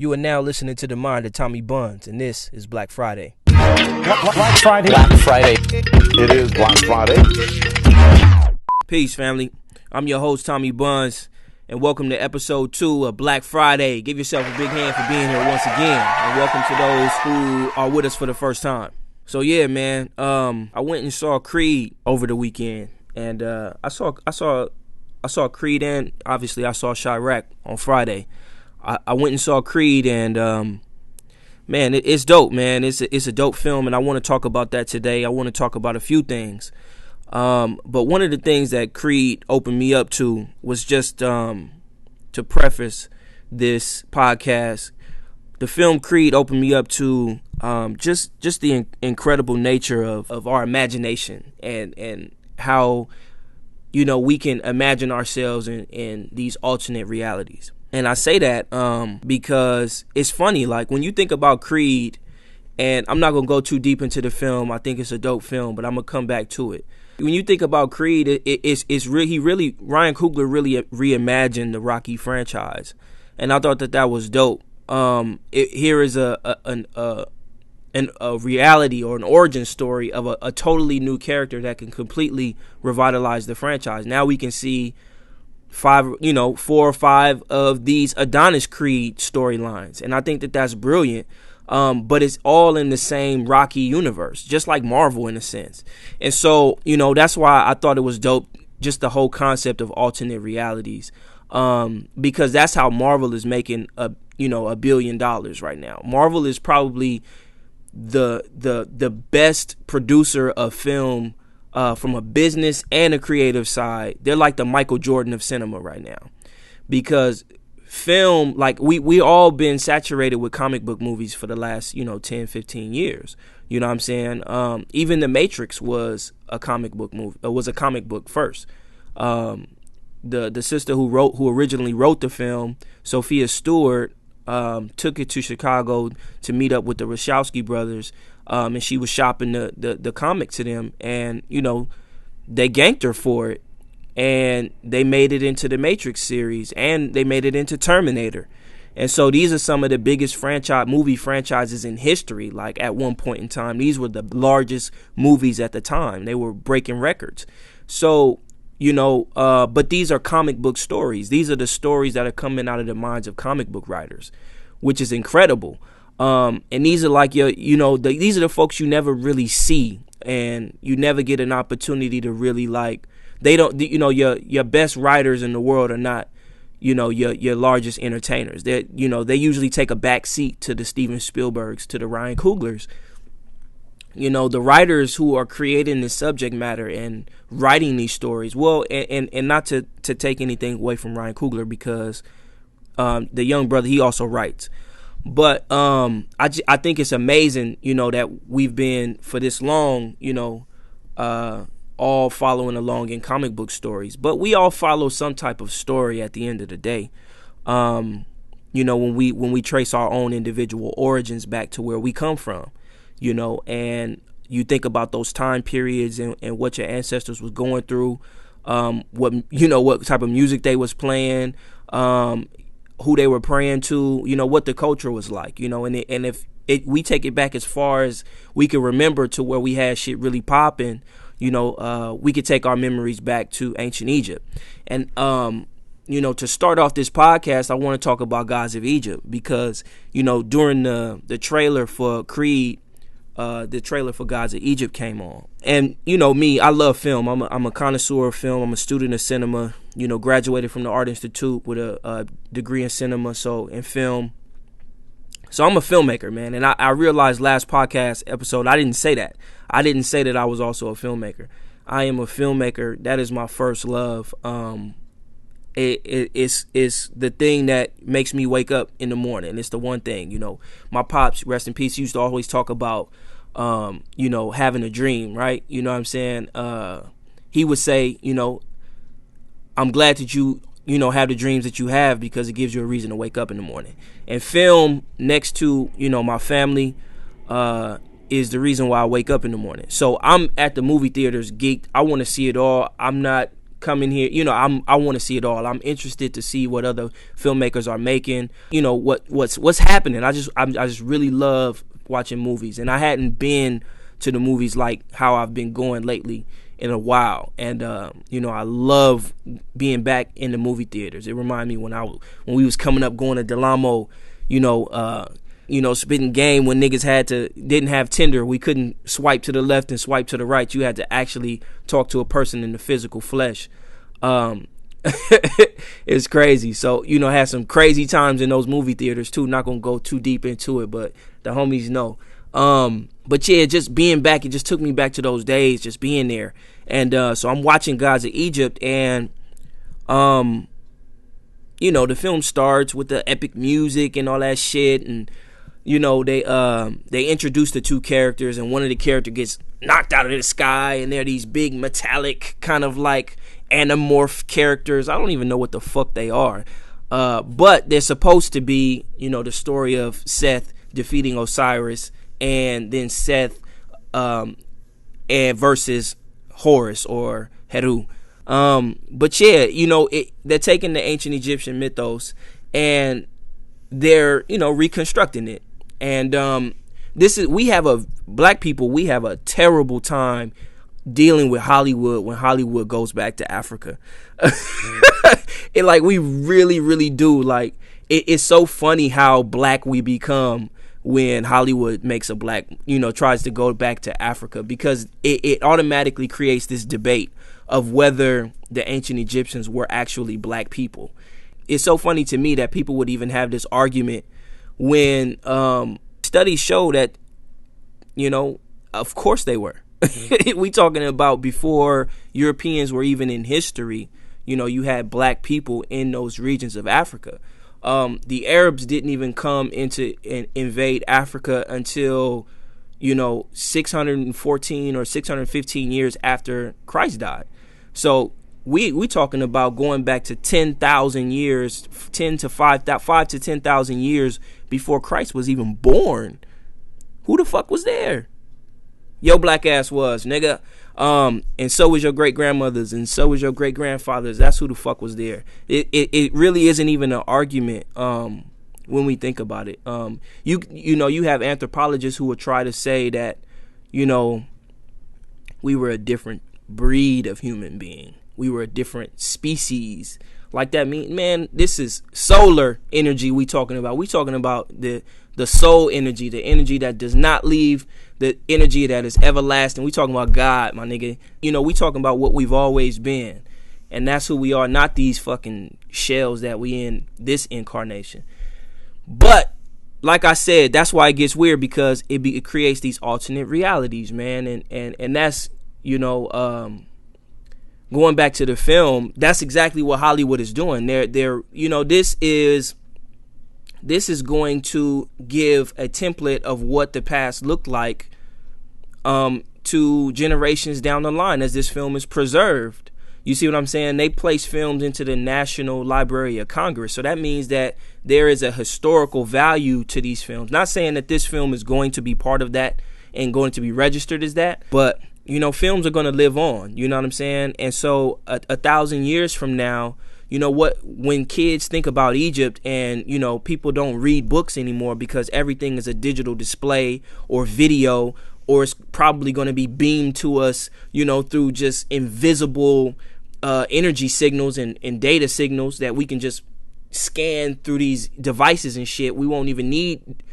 You are now listening to the mind of Tommy Bunnz, and this is Black Friday. Black Friday. It is Black Friday. Peace, family. I'm your host, Tommy Bunnz, and welcome to episode 2 of Black Friday. Give yourself a big hand for being here once again, and welcome to those who are with us for the first time. So yeah, man, I went and saw Creed over the weekend, and I saw Creed, and obviously I saw Chirac on Friday. I went and saw Creed, and man, it's dope, man. It's a dope film, and I want to talk about that today. I want to talk about a few things, but one of the things that Creed opened me up to was just to preface this podcast. The film Creed opened me up to just the incredible nature of our imagination and how, you know, we can imagine ourselves in these alternate realities. And I say that because it's funny, like when you think about Creed, and I'm not going to go too deep into the film. I think it's a dope film, but I'm going to come back to it. When you think about Creed, Ryan Coogler really reimagined the Rocky franchise. And I thought that was dope. Here is a reality or an origin story of a totally new character that can completely revitalize the franchise. Now we can see 4 or 5 of these Adonis Creed storylines, and I think that that's brilliant. But it's all in the same Rocky universe, just like Marvel in a sense. And so, that's why I thought it was dope, just the whole concept of alternate realities, because that's how Marvel is making $1 billion right now. Marvel is probably the best producer of film. From a business and a creative side. They're like the Michael Jordan of cinema right now, because film, like we all been saturated with comic book movies for the last 10, 15 years. You know what I'm saying? Even The Matrix was a comic book movie. Was a comic book first. The sister who originally wrote the film, Sophia Stewart, took it to Chicago to meet up with the Wachowski brothers. And she was shopping the comic to them, and they ganked her for it, and they made it into the Matrix series, and they made it into Terminator. And so these are some of the biggest movie franchises in history. Like at one point in time, these were the largest movies at the time. They were breaking records. So but these are comic book stories. These are the stories that are coming out of the minds of comic book writers, which is incredible. And these are like these are the folks you never really see, and you never get an opportunity to really your best writers in the world are not, your largest entertainers. They usually take a back seat to the Steven Spielbergs, to the Ryan Cooglers. The writers who are creating this subject matter and writing these stories. Well, and not to take anything away from Ryan Coogler, because the young brother, he also writes. But I think it's amazing, that we've been for this long, all following along in comic book stories. But we all follow some type of story at the end of the day. When we trace our own individual origins back to where we come from, and you think about those time periods and what your ancestors was going through, what type of music they was playing, who they were praying to, what the culture was like, and if we take it back as far as we can remember to where we had shit really popping, we could take our memories back to ancient Egypt. And, to start off this podcast, I want to talk about Gods of Egypt, because, during the trailer for Creed, the trailer for Gods of Egypt came on. And me, I love film. I'm a connoisseur of film. I'm a student of cinema. Graduated from the Art Institute with a degree in cinema, in film. So I'm a filmmaker, man. And I realized last podcast episode, I didn't say that. I didn't say that I was also a filmmaker. I am a filmmaker. That is my first love. It's the thing that makes me wake up in the morning. It's the one thing, my pops, rest in peace, used to always talk about, having a dream, right? You know what I'm saying? He would say, I'm glad that you have the dreams that you have, because it gives you a reason to wake up in the morning. And film, next to, my family, is the reason why I wake up in the morning. So I'm at the movie theaters geeked. I want to see it all. I'm not come in here. I want to see it all. I'm interested to see what other filmmakers are making. What's happening. I just really love watching movies, and I hadn't been to the movies like how I've been going lately in a while. And I love being back in the movie theaters. It reminded me when we was coming up going to Delamo, spitting game when niggas didn't have Tinder. We couldn't swipe to the left and swipe to the right. You had to actually talk to a person in the physical flesh. It's crazy. So, had some crazy times in those movie theaters too. Not gonna go too deep into it, but the homies know. But yeah, just being back, it just took me back to those days, just being there. And so I'm watching Gods of Egypt, and the film starts with the epic music and all that shit, and they introduce the two characters, and one of the characters gets knocked out of the sky, and they're these big metallic kind of like anamorph characters. I don't even know what the fuck they are, but they're supposed to be the story of Seth defeating Osiris, and then Seth and versus Horus or Heru. But yeah, they're taking the ancient Egyptian mythos and they're reconstructing it. And black people, we have a terrible time dealing with Hollywood when Hollywood goes back to Africa. We really, really do. Like, it's so funny how black we become when Hollywood makes a black, tries to go back to Africa, because it automatically creates this debate of whether the ancient Egyptians were actually black people. It's so funny to me that people would even have this argument when studies show that, of course they were. We talking about before Europeans were even in history. You had black people in those regions of Africa. The Arabs didn't even come into and invade Africa until, 614 or 615 years after Christ died. So we talking about going back to 10,000 years, 5 to 10,000 years before Christ was even born. Who the fuck was there? Your black ass was, nigga. And so was your great grandmothers, and so was your great grandfathers. That's who the fuck was there. It really isn't even an argument when we think about it. You have anthropologists who will try to say that we were a different breed of human being. We were a different species. Like that man, this is solar energy we talking about. We talking about the soul energy, the energy that does not leave, the energy that is everlasting. We talking about God, my nigga. We talking about what we've always been. And that's who we are, not these fucking shells that we in this incarnation. But like I said, that's why it gets weird, because it creates these alternate realities, man. And that's, going back to the film, that's exactly what Hollywood is doing. This is going to give a template of what the past looked like to generations down the line as this film is preserved. You see what I'm saying? They place films into the National Library of Congress. So that means that there is a historical value to these films. Not saying that this film is going to be part of that and going to be registered as that, but films are going to live on. You know what I'm saying? And so 1,000 years from now, when kids think about Egypt and, people don't read books anymore because everything is a digital display or video, or it's probably going to be beamed to us, through just invisible energy signals and data signals that we can just scan through these devices and shit. We won't even need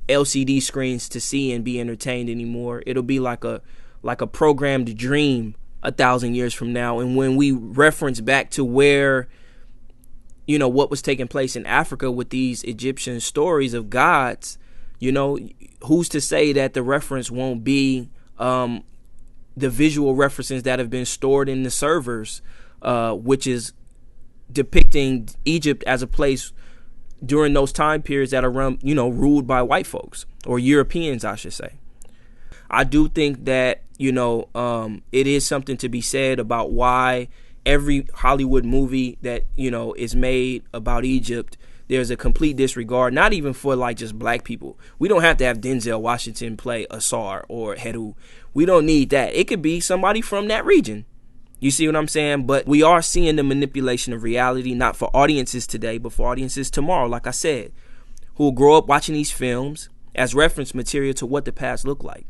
LCD screens to see and be entertained anymore. It'll be like a programmed dream 1,000 years from now. And when we reference back to where, what was taking place in Africa with these Egyptian stories of gods, who's to say that the reference won't be the visual references that have been stored in the servers, which is depicting Egypt as a place during those time periods that are ruled by white folks, or Europeans, I should say. I do think that, it is something to be said about why every Hollywood movie that, is made about Egypt, there's a complete disregard, not even for like just black people. We don't have to have Denzel Washington play Asar or Heru. We don't need that. It could be somebody from that region. You see what I'm saying? But we are seeing the manipulation of reality, not for audiences today, but for audiences tomorrow, like I said, who will grow up watching these films as reference material to what the past looked like.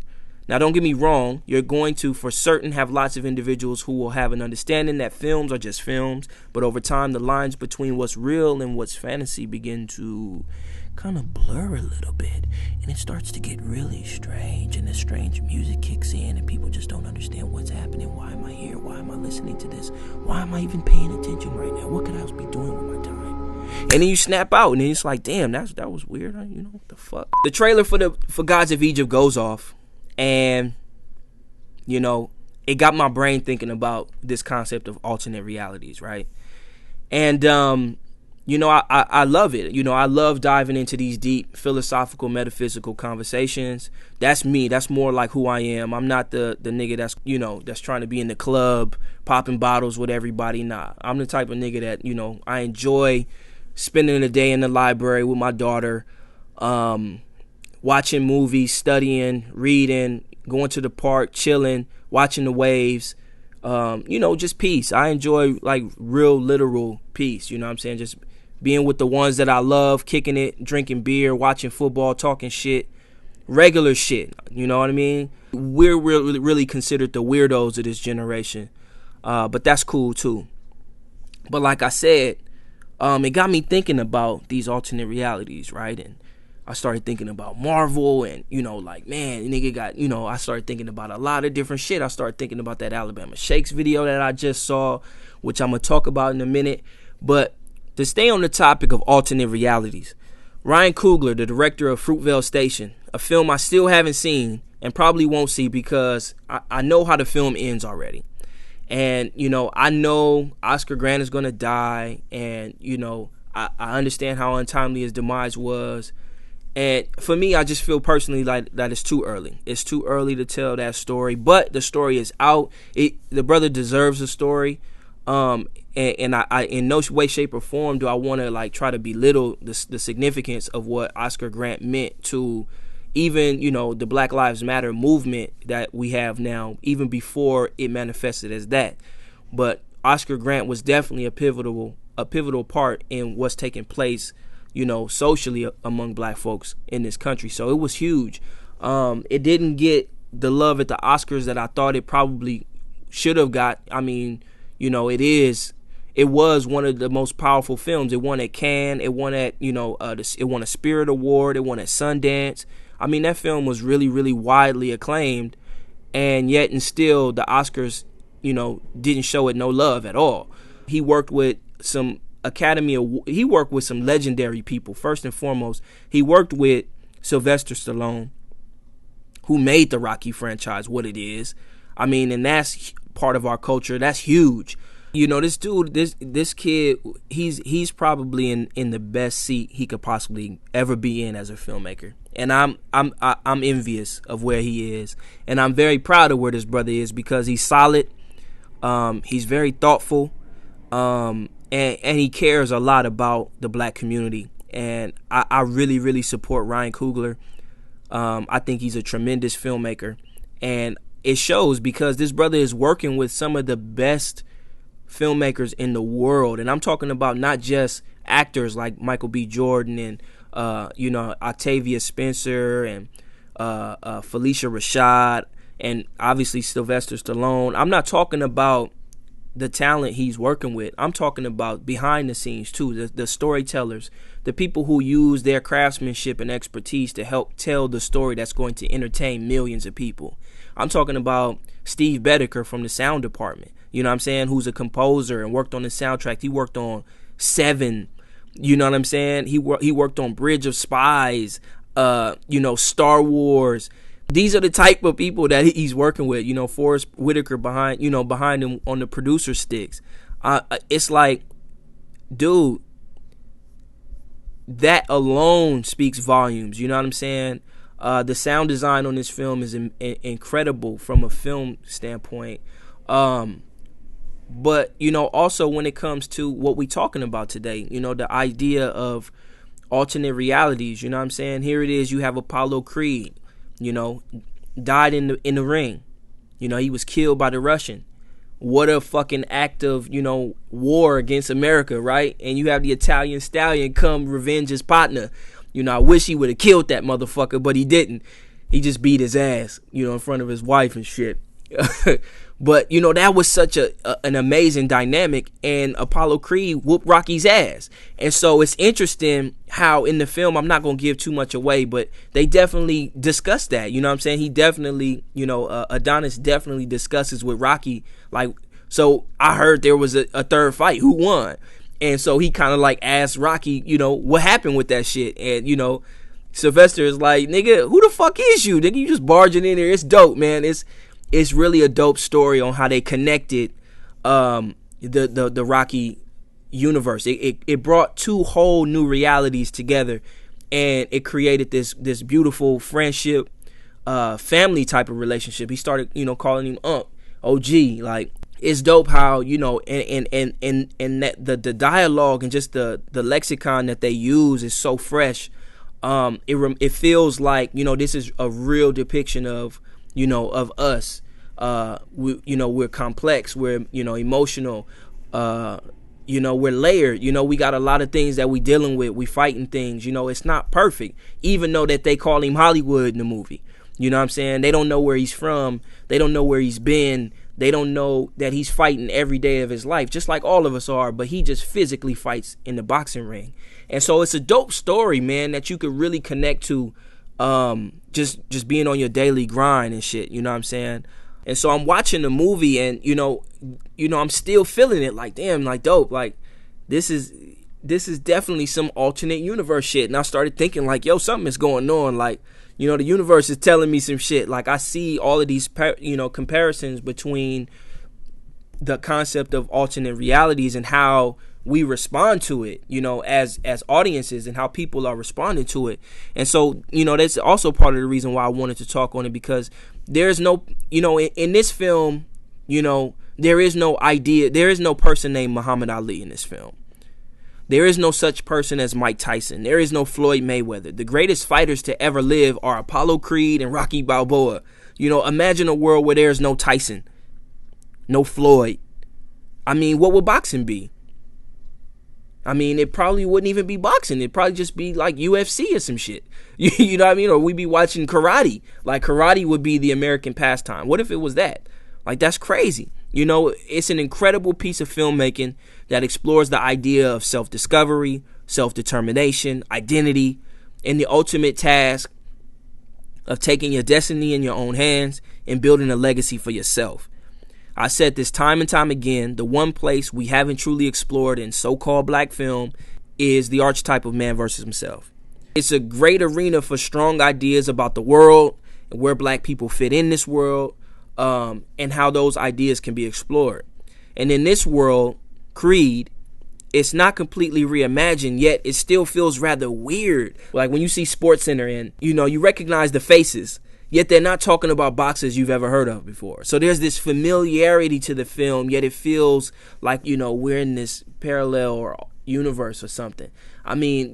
Now, don't get me wrong. You're going to, for certain, have lots of individuals who will have an understanding that films are just films. But over time, the lines between what's real and what's fantasy begin to kind of blur a little bit. And it starts to get really strange. And the strange music kicks in and people just don't understand what's happening. Why am I here? Why am I listening to this? Why am I even paying attention right now? What could I be doing with my time? And then you snap out and then it's like, damn, that was weird. You know, what the fuck? The trailer for Gods of Egypt goes off. And, you know, it got my brain thinking about this concept of alternate realities, right? And, you know, I love it. You know, I love diving into these deep philosophical, metaphysical conversations. That's me. That's more like who I am. I'm not the nigga that's, you know, that's trying to be in the club, popping bottles with everybody. Nah, I'm the type of nigga that, you know, I enjoy spending a day in the library with my daughter, watching movies, studying, reading, going to the park, chilling, watching the waves, you know, just peace. I enjoy like real literal peace, you know what I'm saying? Just being with the ones that I love, kicking it, drinking beer, watching football, talking shit, regular shit, you know what I mean? We're really considered the weirdos of this generation, but that's cool too. But like I said, it got me thinking about these alternate realities, right? And I started thinking about Marvel and, you know, like, man, nigga got, you know, I started thinking about a lot of different shit. I started thinking about that Alabama Shakes video that I just saw, which I'm going to talk about in a minute. But to stay on the topic of alternate realities, Ryan Coogler, the director of Fruitvale Station, a film I still haven't seen and probably won't see because I know how the film ends already. And, you know, I know Oscar Grant is going to die. And, you know, I understand how untimely his demise was. And for me, I just feel personally like that it's too early. It's too early to tell that story, but the story is out. The brother deserves a story. And I in no way, shape, or form do I want to like try to belittle the significance of what Oscar Grant meant to even, you know, the Black Lives Matter movement that we have now, even before it manifested as that. But Oscar Grant was definitely a pivotal part in what's taking place, you know, socially among black folks in this country. So it was huge. It didn't get the love at the Oscars that I thought it probably should have got. I mean, you know, it was one of the most powerful films. It won at Cannes. It won at, you know, it won a Spirit Award. It won at Sundance. I mean, that film was really, really widely acclaimed. And yet and still the Oscars, you know, didn't show it no love at all. He worked with some he worked with some legendary people. First and foremost, he worked with Sylvester Stallone, who made the Rocky franchise what it is. I mean, and that's part of our culture. That's huge. You know, this dude, this kid, he's probably in the best seat he could possibly ever be in as a filmmaker. And I'm envious of where he is, and I'm very proud of where this brother is because he's solid. He's very thoughtful. And he cares a lot about the black community. And I really, really support Ryan Coogler. I think he's a tremendous filmmaker. And it shows because this brother is working with some of the best filmmakers in the world. And I'm talking about not just actors like Michael B. Jordan and, you know, Octavia Spencer and Felicia Rashad and obviously Sylvester Stallone. I'm not talking about the talent he's working with. I'm talking about behind the scenes too, the storytellers, the people who use their craftsmanship and expertise to help tell the story that's going to entertain millions of people. I'm talking about Steve Bedecker from the sound department, you know what I'm saying, who's a composer and worked on the soundtrack. He worked on Seven, you know what I'm saying? He worked on Bridge of Spies, you know, Star Wars. These are the type of people that he's working with, you know, Forrest Whitaker behind him on the producer sticks. It's like, dude, that alone speaks volumes. You know what I'm saying? The sound design on this film is incredible from a film standpoint. But, you know, also when it comes to what we're talking about today, you know, the idea of alternate realities, you know what I'm saying? Here it is, you have Apollo Creed, you know, died in the ring. You know, he was killed by the Russian. what a fucking act of, war against America, right? And you have the Italian stallion come revenge his partner. I wish he would have killed that motherfucker, but he didn't. He just beat his ass, in front of his wife and shit. But, that was such an amazing dynamic, and Apollo Creed whooped Rocky's ass. And so it's interesting how in the film, I'm not going to give too much away, but they definitely discuss that. You know what I'm saying? He definitely, Adonis definitely discusses with Rocky. Like, so I heard there was a third fight. Who won? And so he kind of like asked Rocky, what happened with that shit? And, Sylvester is like, nigga, who the fuck is you? Nigga, you just barging in there. It's dope, man. It's really a dope story on how they connected the Rocky universe. It brought two whole new realities together, and it created this beautiful friendship, family type of relationship. He started, calling him OG. Like, it's dope how, and that the dialogue and just the lexicon that they use is so fresh. It feels like, this is a real depiction of, of us. We're complex, we're, emotional, we're layered, we got a lot of things that we dealing with, we fighting things, it's not perfect, even though that they call him Hollywood in the movie. You know what I'm saying? They don't know where he's from, they don't know where he's been, they don't know that he's fighting every day of his life, just like all of us are, but he just physically fights in the boxing ring. And so it's a dope story, man, that you could really connect to, just being on your daily grind and shit, you know what I'm saying? And so I'm watching the movie, and I'm still feeling it, like, damn, like, dope, like, this is definitely some alternate universe shit. And I started thinking, like, yo, something is going on, like, the universe is telling me some shit. Like, I see all of these comparisons between the concept of alternate realities and how we respond to it, as audiences, and how people are responding to it. And so, that's also part of the reason why I wanted to talk on it, because there's no, in this film, there is no person named Muhammad Ali in this film. There is no such person as Mike Tyson. There is no Floyd Mayweather. The greatest fighters to ever live are Apollo Creed and Rocky Balboa. Imagine a world where there's no Tyson, no Floyd. I mean, what would boxing be? I mean, it probably wouldn't even be boxing. It'd probably just be like UFC or some shit. You know what I mean? Or we'd be watching karate. Like, karate would be the American pastime. What if it was that? Like, that's crazy. It's an incredible piece of filmmaking that explores the idea of self-discovery, self-determination, identity, and the ultimate task of taking your destiny in your own hands and building a legacy for yourself. I said this time and time again, the one place we haven't truly explored in so-called black film is the archetype of man versus himself. It's a great arena for strong ideas about the world and where black people fit in this world, and how those ideas can be explored. And in this world, Creed, it's not completely reimagined, yet it still feels rather weird. Like when you see SportsCenter and, you recognize the faces, yet they're not talking about boxers you've ever heard of before. So there's this familiarity to the film, yet it feels like, we're in this parallel or universe or something. I mean,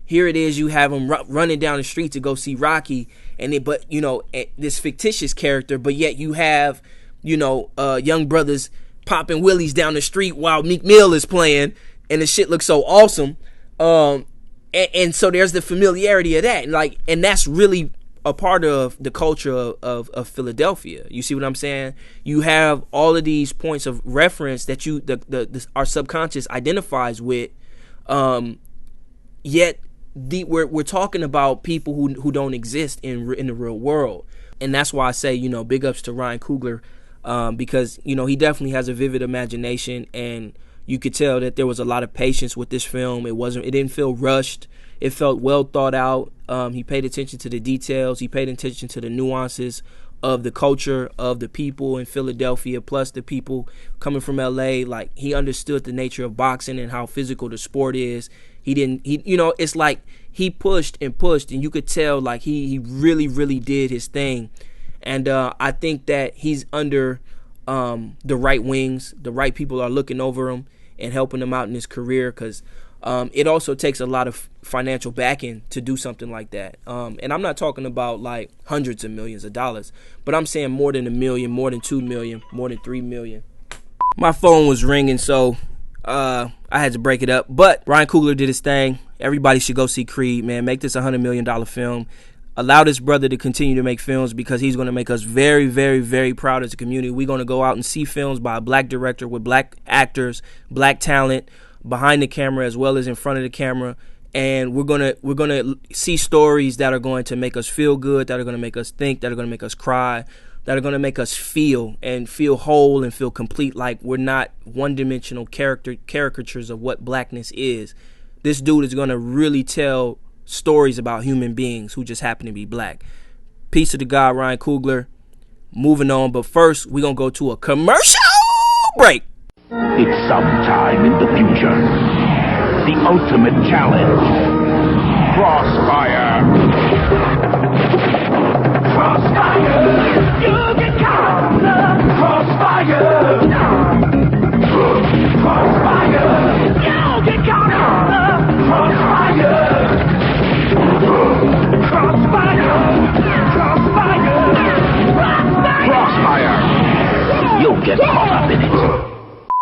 here it is, you have them running down the street to go see Rocky, this fictitious character, but yet you have, young brothers popping willies down the street while Meek Mill is playing, and the shit looks so awesome. And so there's the familiarity of that, and that's really a part of the culture of Philadelphia. You see what I'm saying? You have all of these points of reference that our subconscious identifies with, yet we're talking about people who don't exist in the real world. And that's why I say, big ups to Ryan Coogler, because he definitely has a vivid imagination, and you could tell that there was a lot of patience with this film. It didn't feel rushed. It felt well thought out. He paid attention to the details. He paid attention to the nuances of the culture of the people in Philadelphia, plus the people coming from LA. Like, he understood the nature of boxing and how physical the sport is. It's like he pushed, and you could tell like he really, really did his thing. And I think that he's under the right wings. The right people are looking over him and helping him out in his career, because it also takes a lot of financial backing to do something like that. And I'm not talking about like hundreds of millions of dollars, but I'm saying more than $1 million, more than $2 million, more than $3 million. My phone was ringing, so I had to break it up. But Ryan Coogler did his thing. Everybody should go see Creed, man. Make this a $100 million film. Allow this brother to continue to make films because he's going to make us very, very, very proud as a community. We're going to go out and see films by a black director with black actors, black talent behind the camera as well as in front of the camera. And we're gonna see stories that are going to make us feel good, that are going to make us think, that are going to make us cry, that are going to make us feel whole and feel complete, like we're not one-dimensional caricatures of what blackness is. This dude is going to really tell stories about human beings who just happen to be black. Peace to the God, Ryan Coogler. Moving on, but first we're going to go to a commercial break. It's sometime in the future. The ultimate challenge. Crossfire. Crossfire. You get caught. Crossfire. Crossfire. You get caught. Crossfire. Crossfire. Crossfire. You'll get caught up in it.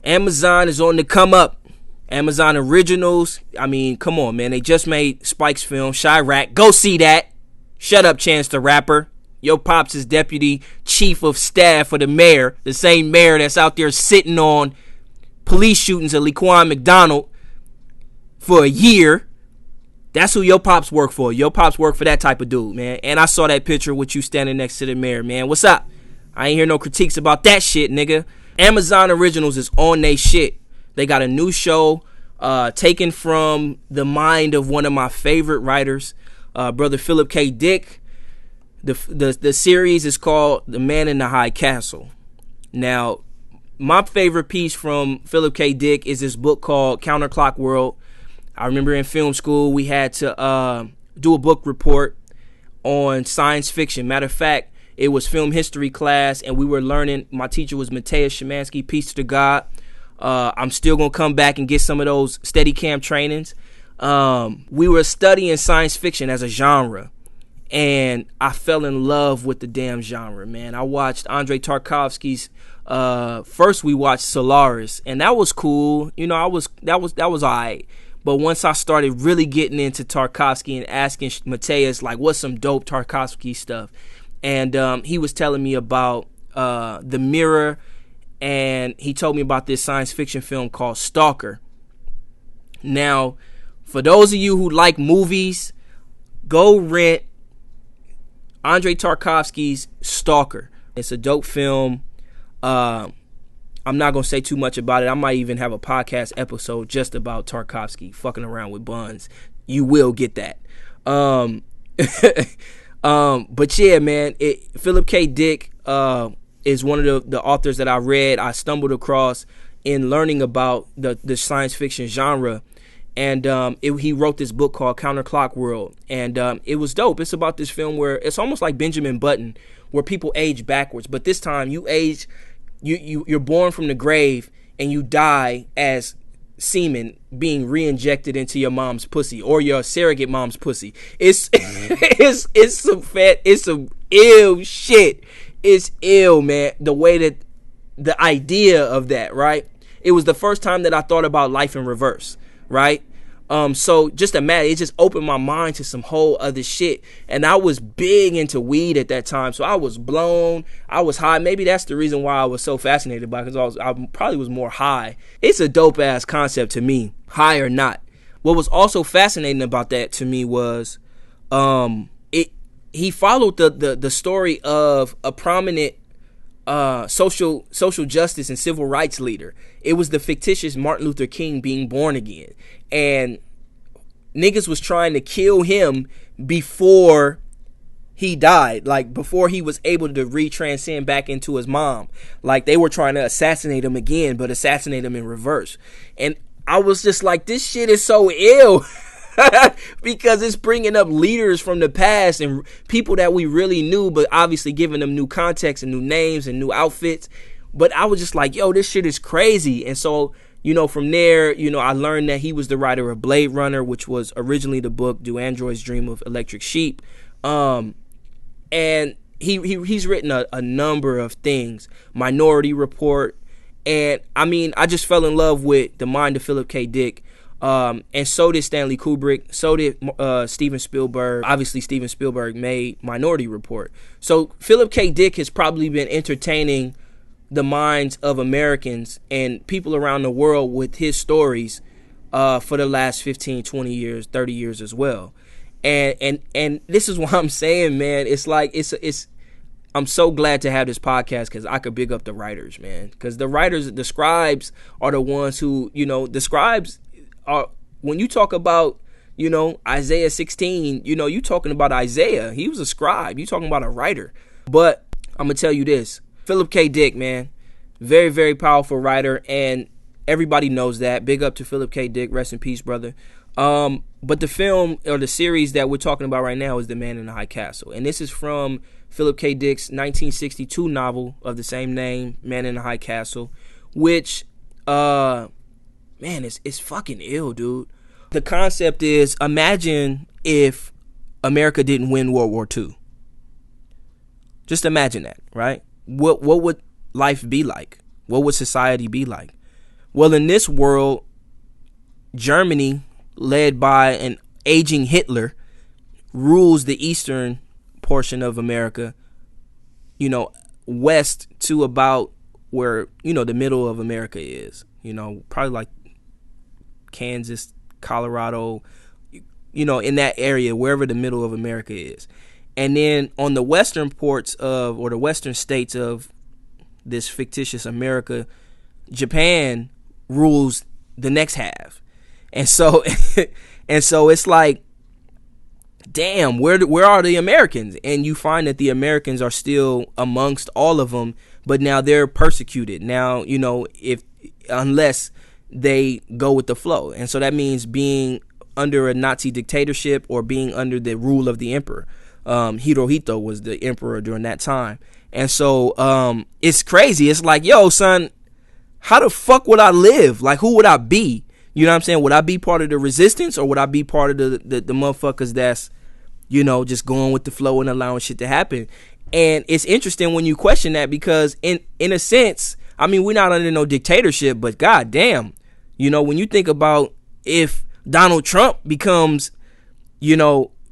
Amazon is on the come up. Amazon Originals. I mean, come on, man. They just made Spike's film, Chirac. Go see that. Shut up, Chance the Rapper. Your pops is deputy chief of staff for the mayor. The same mayor that's out there sitting on police shootings of Laquan McDonald for a year. That's who your pops work for. Your pops work for that type of dude, man. And I saw that picture with you standing next to the mayor, man. What's up? I ain't hear no critiques about that shit, nigga. Amazon Originals is on they shit. They got a new show taken from the mind of one of my favorite writers, brother Philip K. Dick. The series is called The Man in the High Castle. Now, my favorite piece from Philip K. Dick is this book called Counterclock World. I remember in film school we had to do a book report on science fiction. Matter of fact, it was film history class, and we were learning. My teacher was Mateus Shemansky, peace to God. I'm still going to come back and get some of those Steadicam trainings. We were studying science fiction as a genre, and I fell in love with the damn genre, man. I watched Andrei Tarkovsky's, first we watched Solaris, and that was cool. You know, that was all right. But once I started really getting into Tarkovsky and asking Mateus, like, what's some dope Tarkovsky stuff? And he was telling me about The Mirror, and he told me about this science fiction film called Stalker. Now, for those of you who like movies, go rent Andrei Tarkovsky's Stalker. It's a dope film. I'm not going to say too much about it. I might even have a podcast episode just about Tarkovsky fucking around with Bunnz. You will get that. But yeah, man, Philip K. Dick is one of the authors that I stumbled across in learning about the science fiction genre. And he wrote this book called Counterclock World. And it was dope. It's about this film where it's almost like Benjamin Button, where people age backwards. But this time you're born from the grave and you die as semen being re-injected into your mom's pussy or your surrogate mom's pussy. It's some ill shit. It's ill, man. The way that the idea of that, right? It was the first time that I thought about life in reverse, right? So just imagine, it just opened my mind to some whole other shit. And I was big into weed at that time, so I was blown. I was high. Maybe that's the reason why I was so fascinated by it, because I probably was more high. It's a dope ass concept to me, high or not. What was also fascinating about that to me was, he followed the story of a prominent social justice and civil rights leader. It was the fictitious Martin Luther King being born again, and niggas was trying to kill him before he died, like before he was able to retranscend back into his mom. Like they were trying to assassinate him again, but assassinate him in reverse. And I was just like, this shit is so ill. Because it's bringing up leaders from the past and people that we really knew, but obviously giving them new context and new names and new outfits. But I was just like, yo, this shit is crazy. And so, from there, I learned that he was the writer of Blade Runner, which was originally the book Do Androids Dream of Electric Sheep. And he's written a number of things, Minority Report, And I mean, I just fell in love with the mind of Philip K. Dick. And so did Stanley Kubrick. So did Steven Spielberg. Obviously, Steven Spielberg made Minority Report. So Philip K. Dick has probably been entertaining the minds of Americans and people around the world with his stories for the last 15, 20 years, 30 years as well. And this is what I'm saying, man. It's like I'm so glad to have this podcast because I could big up the writers, man. Because the scribes are the ones who, the scribes are, when you talk about, Isaiah 16, you talking about Isaiah. He was a scribe. You talking about a writer. But I'm going to tell you this. Philip K. Dick, man. Very, very powerful writer. And everybody knows that. Big up to Philip K. Dick. Rest in peace, brother. But the film or the series that we're talking about right now is The Man in the High Castle. And this is from Philip K. Dick's 1962 novel of the same name, Man in the High Castle, which, man, it's fucking ill, dude. The concept is, imagine if America didn't win World War II. Just imagine that, right? What would life be like? What would society be like? Well, in this world, Germany, led by an aging Hitler, rules the eastern portion of America, west to about where, the middle of America is, probably like Kansas, Colorado, in that area, wherever the middle of America is. And then on the western ports of, or the western states of this fictitious America, Japan rules the next half. And so it's like, damn, where are the Americans? And you find that the Americans are still amongst all of them, but now they're persecuted. Now, unless they go with the flow. And so that means being under a Nazi dictatorship or being under the rule of the emperor. Hirohito was the emperor during that time. And so it's crazy. It's like, yo, son, how the fuck would I live? Like, who would I be? You know what I'm saying? Would I be part of the resistance, or would I be part of the motherfuckers that's, just going with the flow and allowing shit to happen? And it's interesting when you question that, because in a sense, I mean, we're not under no dictatorship, but goddamn, when you think about if Donald Trump becomes,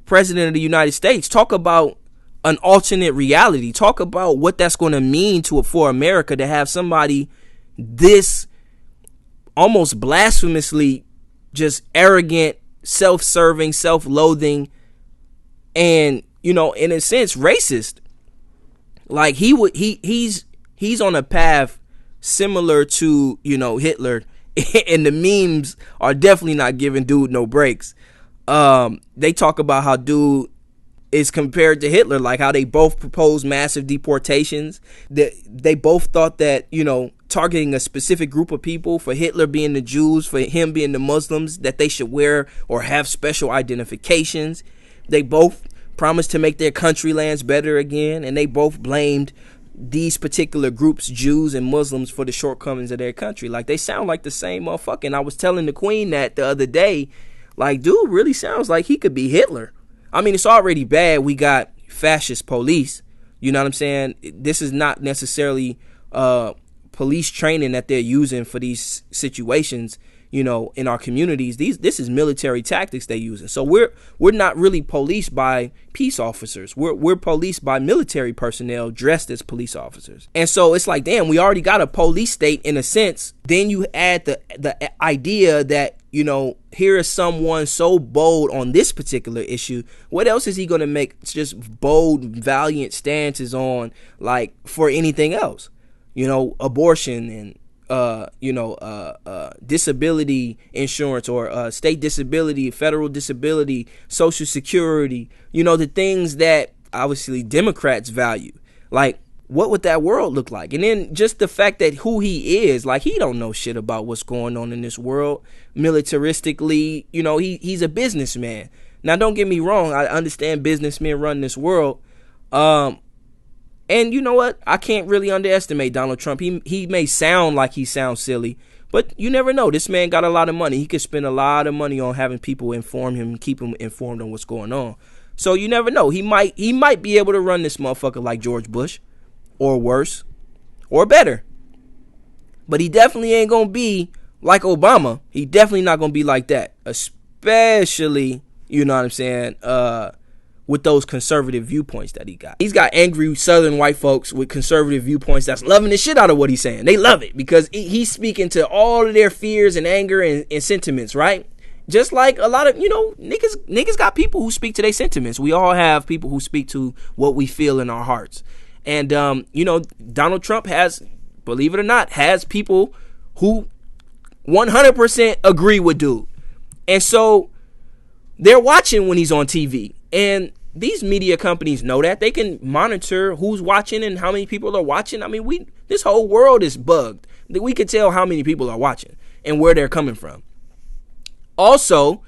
president of the United States, talk about an alternate reality. Talk about what that's going to mean for America to have somebody this almost blasphemously just arrogant, self-serving, self-loathing, and, in a sense, racist. Like, he's on a path similar to, Hitler, and the memes are definitely not giving dude no breaks. They talk about how dude is compared to Hitler, like how they both proposed massive deportations. They both thought that, targeting a specific group of people, for Hitler being the Jews, for him being the Muslims, that they should wear or have special identifications. They both promised to make their country lands better again, and they both blamed these particular groups, Jews and Muslims, for the shortcomings of their country. Like, they sound like the same motherfucker. And I was telling the Queen that the other day, like, dude really sounds like he could be Hitler. I mean, it's already bad we got fascist police. You know what I'm saying? This is not necessarily police training that they're using for these situations, in our communities. This is military tactics they're using. So we're not really policed by peace officers. We're policed by military personnel dressed as police officers. And so it's like, damn, we already got a police state in a sense. Then you add the idea that, here is someone so bold on this particular issue. What else is he going to make just bold, valiant stances on, like, for anything else? Abortion and, disability insurance, or state disability, federal disability, Social Security, the things that obviously Democrats value. Like, what would that world look like? And then just the fact that who he is, like, he don't know shit about what's going on in this world militaristically. He's a businessman. Now, don't get me wrong. I understand businessmen run this world. And you know what? I can't really underestimate Donald Trump. He may sound like he sounds silly, but you never know. This man got a lot of money. He could spend a lot of money on having people inform him and keep him informed on what's going on. So you never know. He might be able to run this motherfucker like George Bush, or worse, or better. But he definitely ain't going to be like Obama. He definitely not going to be like that, especially, you know what I'm saying, with those conservative viewpoints that he got. He's got angry Southern white folks with conservative viewpoints that's loving the shit out of what he's saying. They love it because he's speaking to all of their fears and anger and sentiments, right? Just like a lot of, niggas got people who speak to their sentiments. We all have people who speak to what we feel in our hearts. And, Donald Trump has, believe it or not, has people who 100% agree with dude. And so they're watching when he's on TV. And these media companies know that. They can monitor who's watching and how many people are watching. I mean, this whole world is bugged. We can tell how many people are watching and where they're coming from. Also,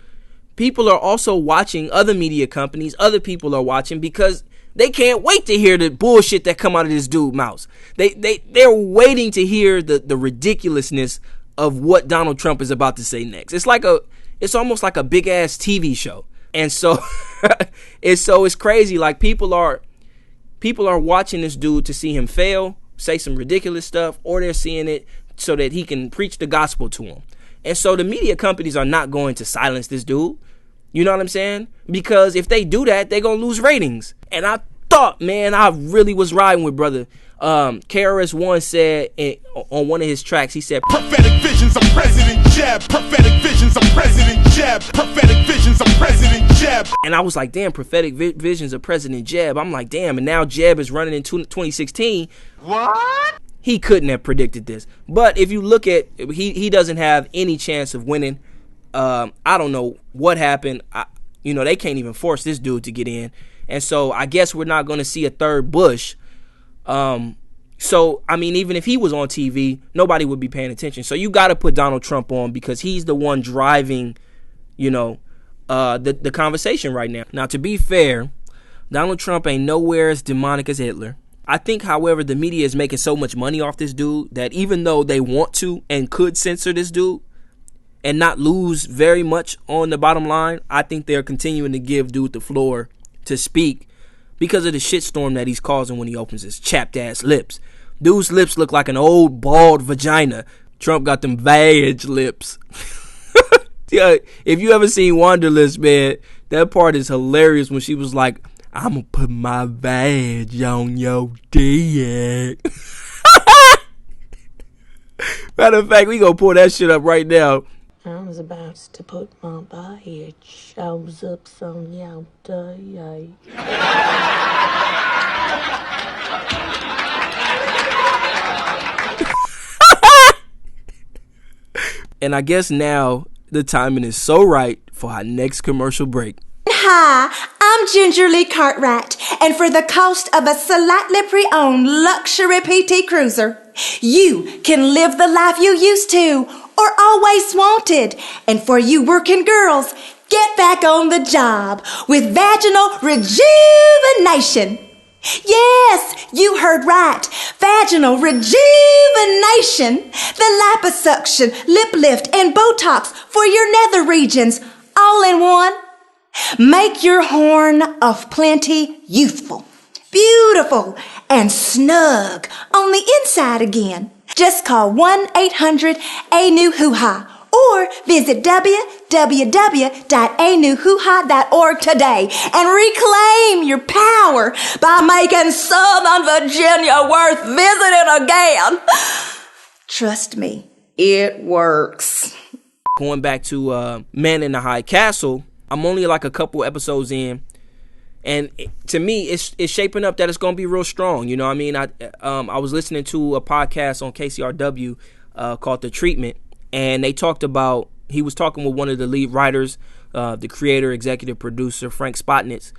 people are also watching other media companies. Other people are watching because they can't wait to hear the bullshit that come out of this dude's mouth. They're waiting to hear the ridiculousness of what Donald Trump is about to say next. It's almost like a big ass TV show. And so it's crazy. Like people are watching this dude to see him fail, say some ridiculous stuff, or they're seeing it so that he can preach the gospel to them. And so the media companies are not going to silence this dude. You know what I'm saying? Because if they do that, they're going to lose ratings. And I thought, man, I really was riding with brother. KRS-One said on one of his tracks, he said, prophetic visions of President Jeb, prophetic visions of President Jeb, prophetic visions of President Jeb. And I was like, damn, prophetic visions of President Jeb. I'm like, damn, and now Jeb is running in 2016. What? He couldn't have predicted this. But if you look at, he doesn't have any chance of winning. I don't know what happened. They can't even force this dude to get in. And so I guess we're not going to see a third Bush. So, I mean, even if he was on TV, nobody would be paying attention. So you got to put Donald Trump on because he's the one driving, the conversation right now. Now, to be fair, Donald Trump ain't nowhere as demonic as Hitler. I think, however, the media is making so much money off this dude that even though they want to and could censor this dude and not lose very much on the bottom line, I think they're continuing to give dude the floor to speak because of the shitstorm that he's causing when he opens his chapped ass lips. Dude's lips look like an old bald vagina. Trump got them vag lips. Yeah, if you ever seen Wanderlust, man, that part is hilarious when she was like, I'm gonna put my vag on your dick. Matter of fact, we gonna pull that shit up right now. I was about to put my vag shows up on your dick. And I guess now the timing is so right for our next commercial break. Hi, I'm Gingerly Cartwright, and for the cost of a slightly pre-owned luxury PT Cruiser, you can live the life you used to or always wanted. And for you working girls, get back on the job with vaginal rejuvenation. Yes, you heard right. Vaginal rejuvenation. The liposuction, lip lift, and Botox for your nether regions, all in one. Make your horn of plenty youthful, beautiful, and snug on the inside again. Just call 1-800-A-NEW-HOO-HA or visit www.anewhooha.org today and reclaim your power by making Southern Virginia worth visiting again. Trust me, it works. Going back to Man in the High Castle, I'm only like a couple episodes in, and to me, it's shaping up that it's going to be real strong. You know what I mean? I was listening to a podcast on KCRW called The Treatment, and he was talking with one of the lead writers, the creator, executive producer, Frank Spotnitz,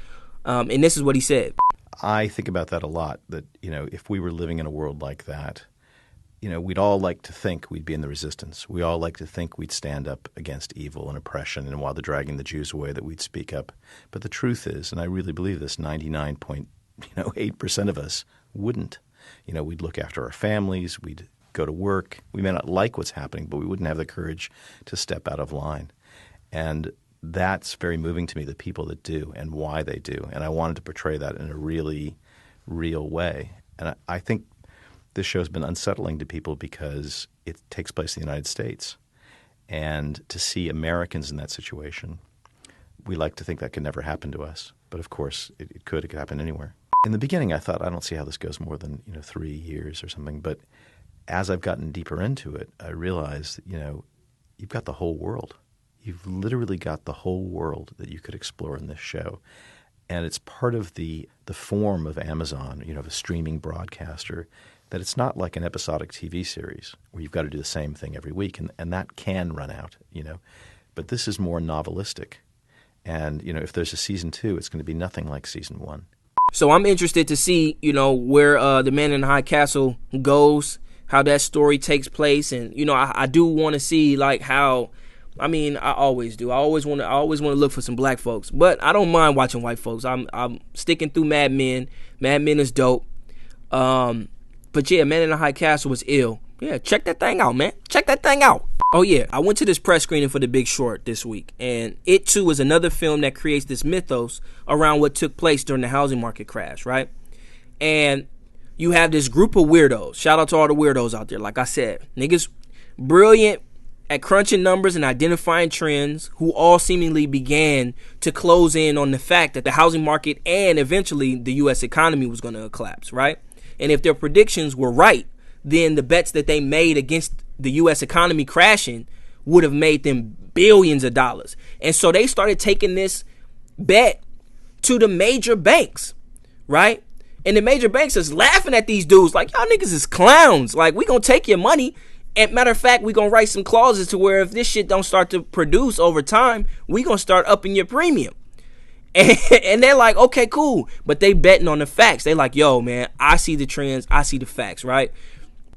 and this is what he said. I think about that a lot, that, if we were living in a world like that, we'd all like to think we'd be in the resistance. We all like to think we'd stand up against evil and oppression, and while they're dragging the Jews away, that we'd speak up. But the truth is, and I really believe this, 99.8% of us wouldn't. We'd look after our families, we'd go to work. We may not like what's happening, but we wouldn't have the courage to step out of line. And that's very moving to me, the people that do and why they do. And I wanted to portray that in a really real way. And I think this show has been unsettling to people because it takes place in the United States. And to see Americans in that situation, we like to think that could never happen to us. But of course, it could happen anywhere. In the beginning, I thought, I don't see how this goes more than 3 years or something. But as I've gotten deeper into it, I realized, you've got the whole world. You've literally got the whole world that you could explore in this show. And it's part of the form of Amazon, of a streaming broadcaster, that it's not like an episodic TV series where you've got to do the same thing every week. And that can run out, But this is more novelistic. And, if there's a season 2, it's going to be nothing like season 1. So I'm interested to see, where the Man in the High Castle goes, how that story takes place. And, I do want to see like how, I always do. I always want to look for some black folks, but I don't mind watching white folks. I'm sticking through Mad Men. Mad Men is dope. But yeah, Man in the High Castle was ill. Yeah, check that thing out, man. Check that thing out. Oh yeah, I went to this press screening for The Big Short this week, and it too is another film that creates this mythos around what took place during the housing market crash, right? And you have this group of weirdos. Shout out to all the weirdos out there. Like I said, niggas brilliant at crunching numbers and identifying trends, who all seemingly began to close in on the fact that the housing market and eventually the U.S. economy was going to collapse, right? And if their predictions were right, then the bets that they made against the U.S. economy crashing would have made them billions of dollars. And so they started taking this bet to the major banks, right? And the major banks is laughing at these dudes like, y'all niggas is clowns. Like, we gonna take your money. And matter of fact, we gonna write some clauses to where if this shit don't start to produce over time, we gonna start upping your premium. And they're like, okay, cool. But they betting on the facts. They like, yo, man, I see the trends. I see the facts, right?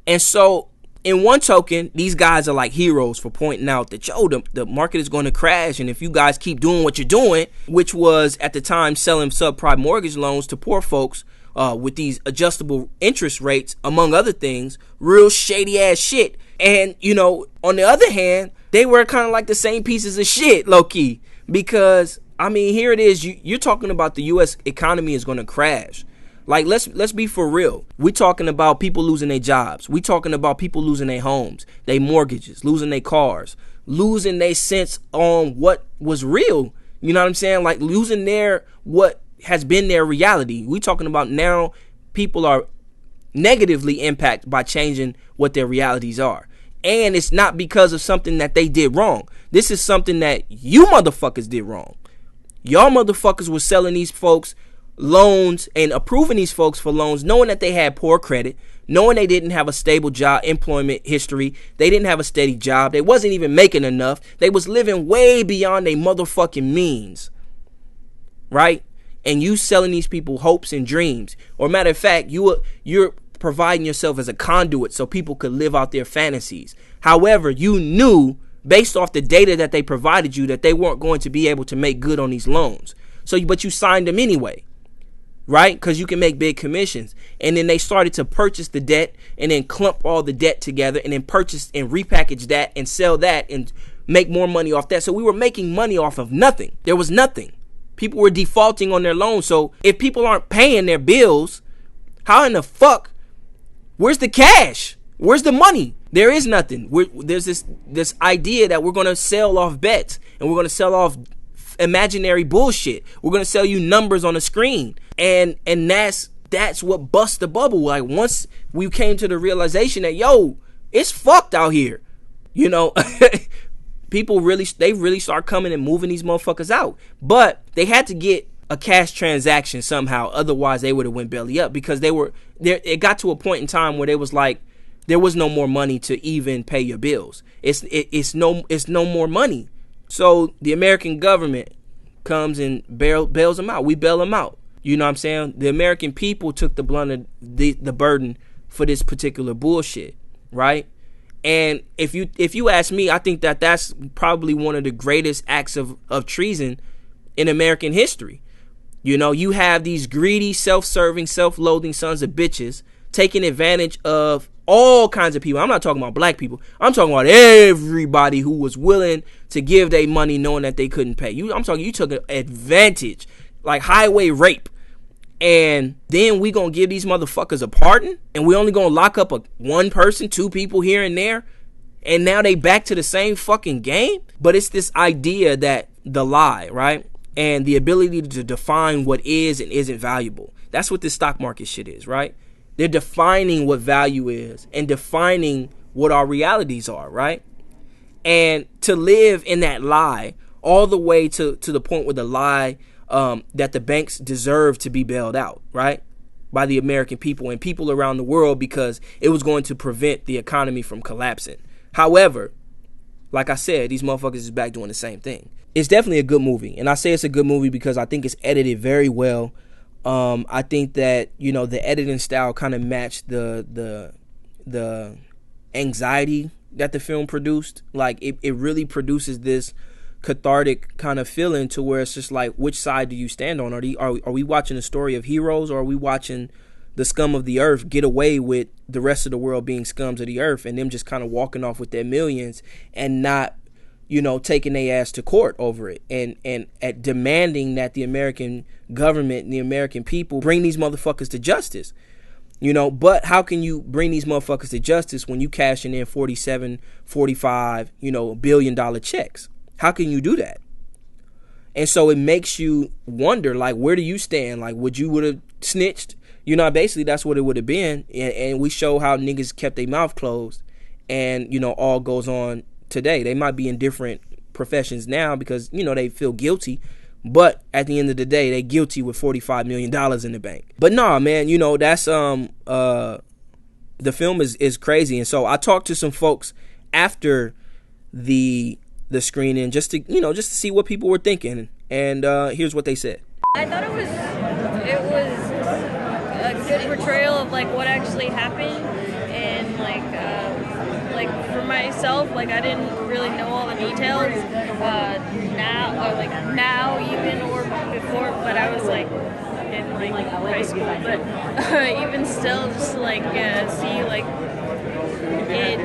And so in one token, these guys are like heroes for pointing out that, yo, the market is going to crash. And if you guys keep doing what you're doing, which was at the time selling subprime mortgage loans to poor folks with these adjustable interest rates, among other things, real shady ass shit. And, on the other hand, they were kind of like the same pieces of shit, low key, because here it is. You're talking about the U.S. economy is going to crash. Like, let's be for real. We're talking about people losing their jobs. We're talking about people losing their homes, their mortgages, losing their cars, losing their sense on what was real. You know what I'm saying? Like, losing what has been their reality. We're talking about now people are negatively impacted by changing what their realities are. And it's not because of something that they did wrong. This is something that you motherfuckers did wrong. Y'all motherfuckers were selling these folks loans and approving these folks for loans knowing that they had poor credit, knowing they didn't have a stable job, employment history, they didn't have a steady job, they wasn't even making enough, they was living way beyond their motherfucking means, right? And you selling these people hopes and dreams. Or matter of fact, you're providing yourself as a conduit so people could live out their fantasies. However, you knew based off the data that they provided you that they weren't going to be able to make good on these loans. But you signed them anyway, right? Because you can make big commissions. And then they started to purchase the debt and then clump all the debt together and then purchase and repackage that and sell that and make more money off that. So we were making money off of nothing. There was nothing. People were defaulting on their loans. So if people aren't paying their bills, how in the fuck, where's the cash? Where's the money? There is nothing. There's this idea that we're going to sell off bets and we're going to sell off imaginary bullshit. We're going to sell you numbers on a screen. And that's what bust the bubble. Like, once we came to the realization that, yo, it's fucked out here. People really start coming and moving these motherfuckers out. But they had to get a cash transaction somehow. Otherwise, they would have went belly up because it got to a point in time where they was like, there was no more money to even pay your bills. It's no more money. So the American government comes and bails them out. We bail them out. You know what I'm saying? The American people took the blunt of the burden for this particular bullshit, right? And if you ask me, I think that that's probably one of the greatest acts of treason in American history. You have these greedy, self-serving, self-loathing sons of bitches taking advantage of all kinds of people. I'm not talking about black people. I'm talking about everybody who was willing to give their money knowing that they couldn't pay. You took advantage, like highway rape. And then we gonna give these motherfuckers a pardon, and we only gonna lock up one person, two people here and there, and now they back to the same fucking game. But it's this idea that the lie, right, and the ability to define what is and isn't valuable. That's what this stock market shit is, right? They're defining what value is and defining what our realities are, right? And to live in that lie all the way to the point where the lie that the banks deserve to be bailed out, right, by the American people and people around the world, because it was going to prevent the economy from collapsing. However, like I said, these motherfuckers is back doing the same thing. It's definitely a good movie, and I say it's a good movie because I think it's edited very well. I think that, you know, the editing style kind of matched the anxiety that the film produced. Like it really produces this cathartic kind of feeling to where it's just like, which side do you stand on? Are we watching a story of heroes, or are we watching the scum of the earth get away with the rest of the world being scums of the earth and them just kind of walking off with their millions and not, you know, taking their ass to court over it and at demanding that the American government and the American people bring these motherfuckers to justice? You know, but how can you bring these motherfuckers to justice when you cashing in 47, 45, you know, $1 billion checks? How can you do that? And so it makes you wonder, like, where do you stand? Like, would have snitched? You know, basically that's what it would have been. And we show how niggas kept their mouth closed, and, you know, all goes on today. They might be in different professions now because, you know, they feel guilty, but at the end of the day, they guilty with $45 million in the bank. But nah, man, you know, that's the film is crazy. And so I talked to some folks after the screening just to see what people were thinking, and here's what they said. I thought it was a good portrayal of like what actually happened, and like for myself, like I didn't really know all the details now even or before, but I was like in like high school, but even still, just to like see like it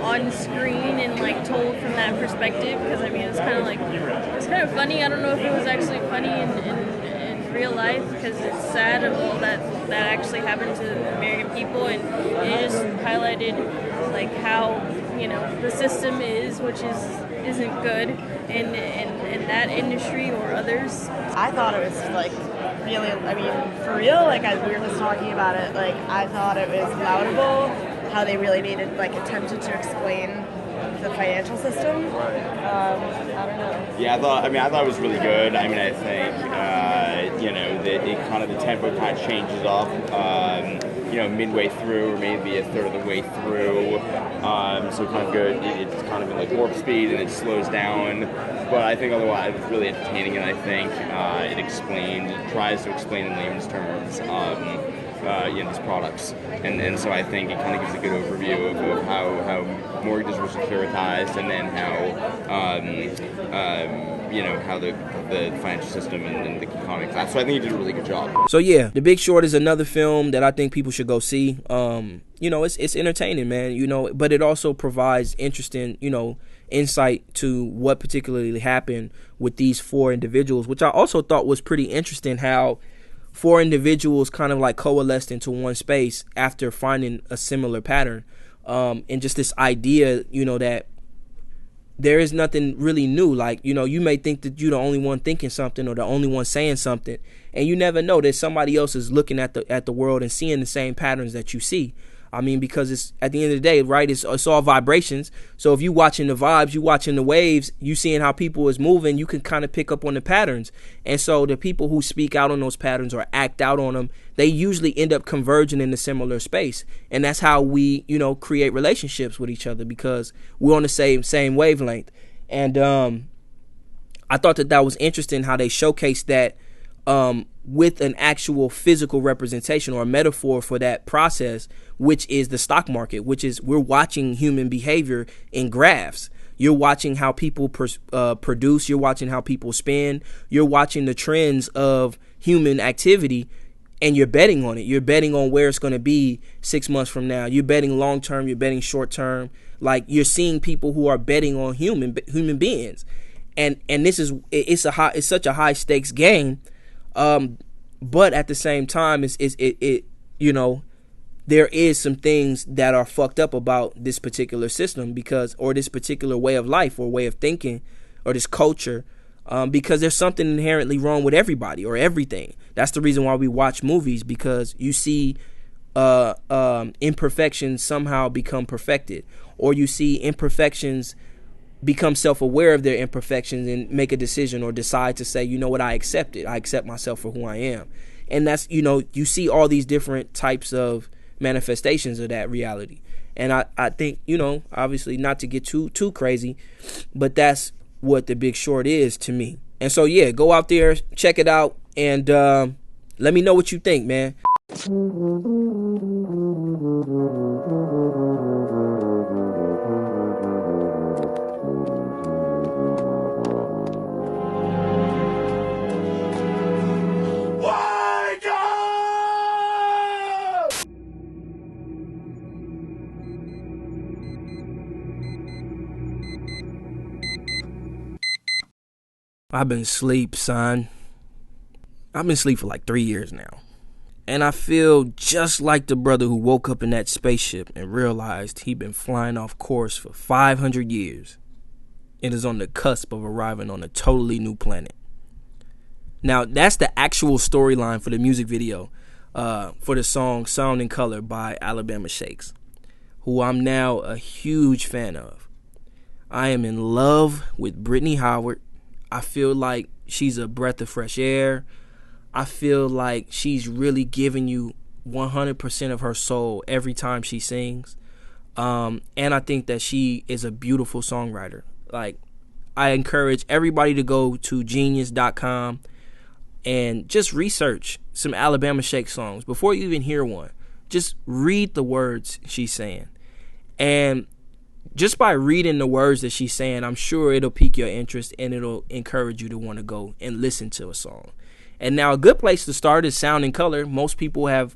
on screen and like told from that perspective, because I mean it's kind of funny. I don't know if it was actually funny in real life, because it's sad of all that actually happened to the American people, and it just highlighted like how, you know, the system is, which isn't good in that industry or others. I thought it was like really, I mean, for real, like as we were just talking about it, like I thought it was laudable how they really attempted to explain the financial system. I don't know. Yeah, I thought it was really good. I mean, I think you know, the tempo kind of changes up. You know, midway through, or maybe a third of the way through. So kind of good. It's kind of in like warp speed, and it slows down. But I think otherwise it was really entertaining, and I think it tries to explain in layman's terms, you know, these products, and so I think it kind of gives a good overview of how mortgages were securitized, and then how you know, how the financial system and the economy collapsed. So I think he did a really good job. So yeah, The Big Short is another film that I think people should go see. You know, it's entertaining, man. You know, but it also provides interesting, you know, insight to what particularly happened with these four individuals, which I also thought was pretty interesting, how four individuals kind of like coalesced into one space after finding a similar pattern, and just this idea, you know, that there is nothing really new. Like, you know, you may think that you're the only one thinking something or the only one saying something, and you never know that somebody else is looking at the world and seeing the same patterns that you see. I mean, because it's, at the end of the day, right, it's all vibrations. So if you watching the vibes, you watching the waves, you seeing how people is moving, you can kind of pick up on the patterns. And so the people who speak out on those patterns or act out on them, they usually end up converging in a similar space. And that's how we, you know, create relationships with each other, because we're on the same wavelength. And I thought that was interesting how they showcased that with an actual physical representation or a metaphor for that process, which is the stock market, which is, we're watching human behavior in graphs. You're watching how people produce, you're watching how people spend, you're watching the trends of human activity, and you're betting on it. You're betting on where it's going to be 6 months from now. You're betting long term, you're betting short term. Like, you're seeing people who are betting on human beings. And this is, it's such a high stakes game. But at the same time, it you know, there is some things that are fucked up about this particular system or this particular way of life or way of thinking or this culture, because there's something inherently wrong with everybody or everything. That's the reason why we watch movies, because you see imperfections somehow become perfected, or you see imperfections become self-aware of their imperfections and make a decision or decide to say, you know what, I accept it. I accept myself for who I am. And that's, you see all these different types of manifestations of that reality. And I think, obviously not to get too crazy, but that's what The Big Short is to me. And so, yeah, go out there, check it out, and let me know what you think, man. I've been asleep, son. I've been asleep for like 3 years now. And I feel just like the brother who woke up in that spaceship and realized he'd been flying off course for 500 years and is on the cusp of arriving on a totally new planet. Now, that's the actual storyline for the music video for the song Sound and Color by Alabama Shakes, who I'm now a huge fan of. I am in love with Brittany Howard. I feel like she's a breath of fresh air. I feel like she's really giving you 100% of her soul every time she sings. And I think that she is a beautiful songwriter. Like, I encourage everybody to go to genius.com and just research some Alabama Shake songs before you even hear one. Just read the words she's saying. And just by reading the words that she's saying, I'm sure it'll pique your interest and it'll encourage you to want to go and listen to a song. And now a good place to start is Sound and Color. Most people have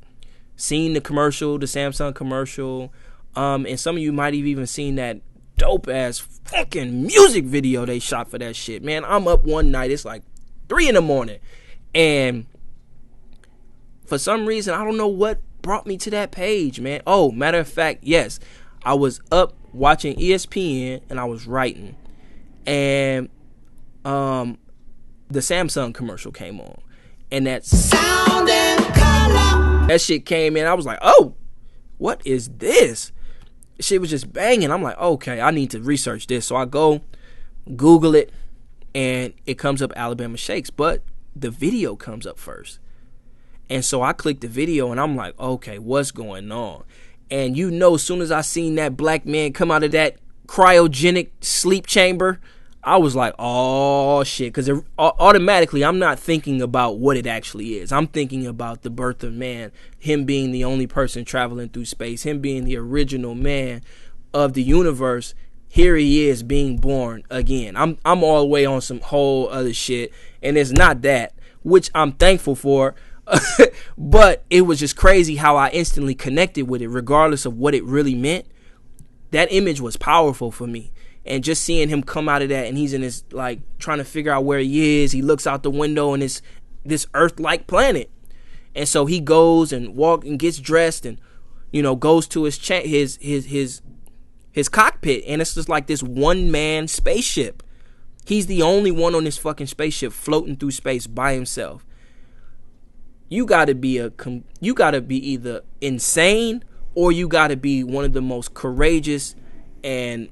seen the commercial, the Samsung commercial, and some of you might have even seen that dope-ass fucking music video they shot for that shit. Man, I'm up one night, it's like 3 a.m, and for some reason, I don't know what brought me to that page, man. Oh, matter of fact, yes, I was up watching ESPN and I was writing, and the Samsung commercial came on, and that Sound and Color, that shit came in. I was like, oh, what is this? Shit was just banging. I'm like, okay, I need to research this. So I go Google it, and it comes up Alabama Shakes, but the video comes up first. And so I click the video and I'm like, okay, what's going on? And as soon as I seen that black man come out of that cryogenic sleep chamber, I was like, oh shit, because automatically I'm not thinking about what it actually is. I'm thinking about the birth of man, him being the only person traveling through space, him being the original man of the universe. Here he is being born again. I'm all the way on some whole other shit, and it's not that, which I'm thankful for. But it was just crazy how I instantly connected with it, regardless of what it really meant. That image was powerful for me. And just seeing him come out of that, and he's in his, like, trying to figure out where he is. He looks out the window and it's this Earth-like planet. And so he goes and walks and gets dressed and, goes to his cockpit. And it's just like this one-man spaceship. He's the only one on this fucking spaceship floating through space by himself. You gotta be either insane or you gotta be one of the most courageous and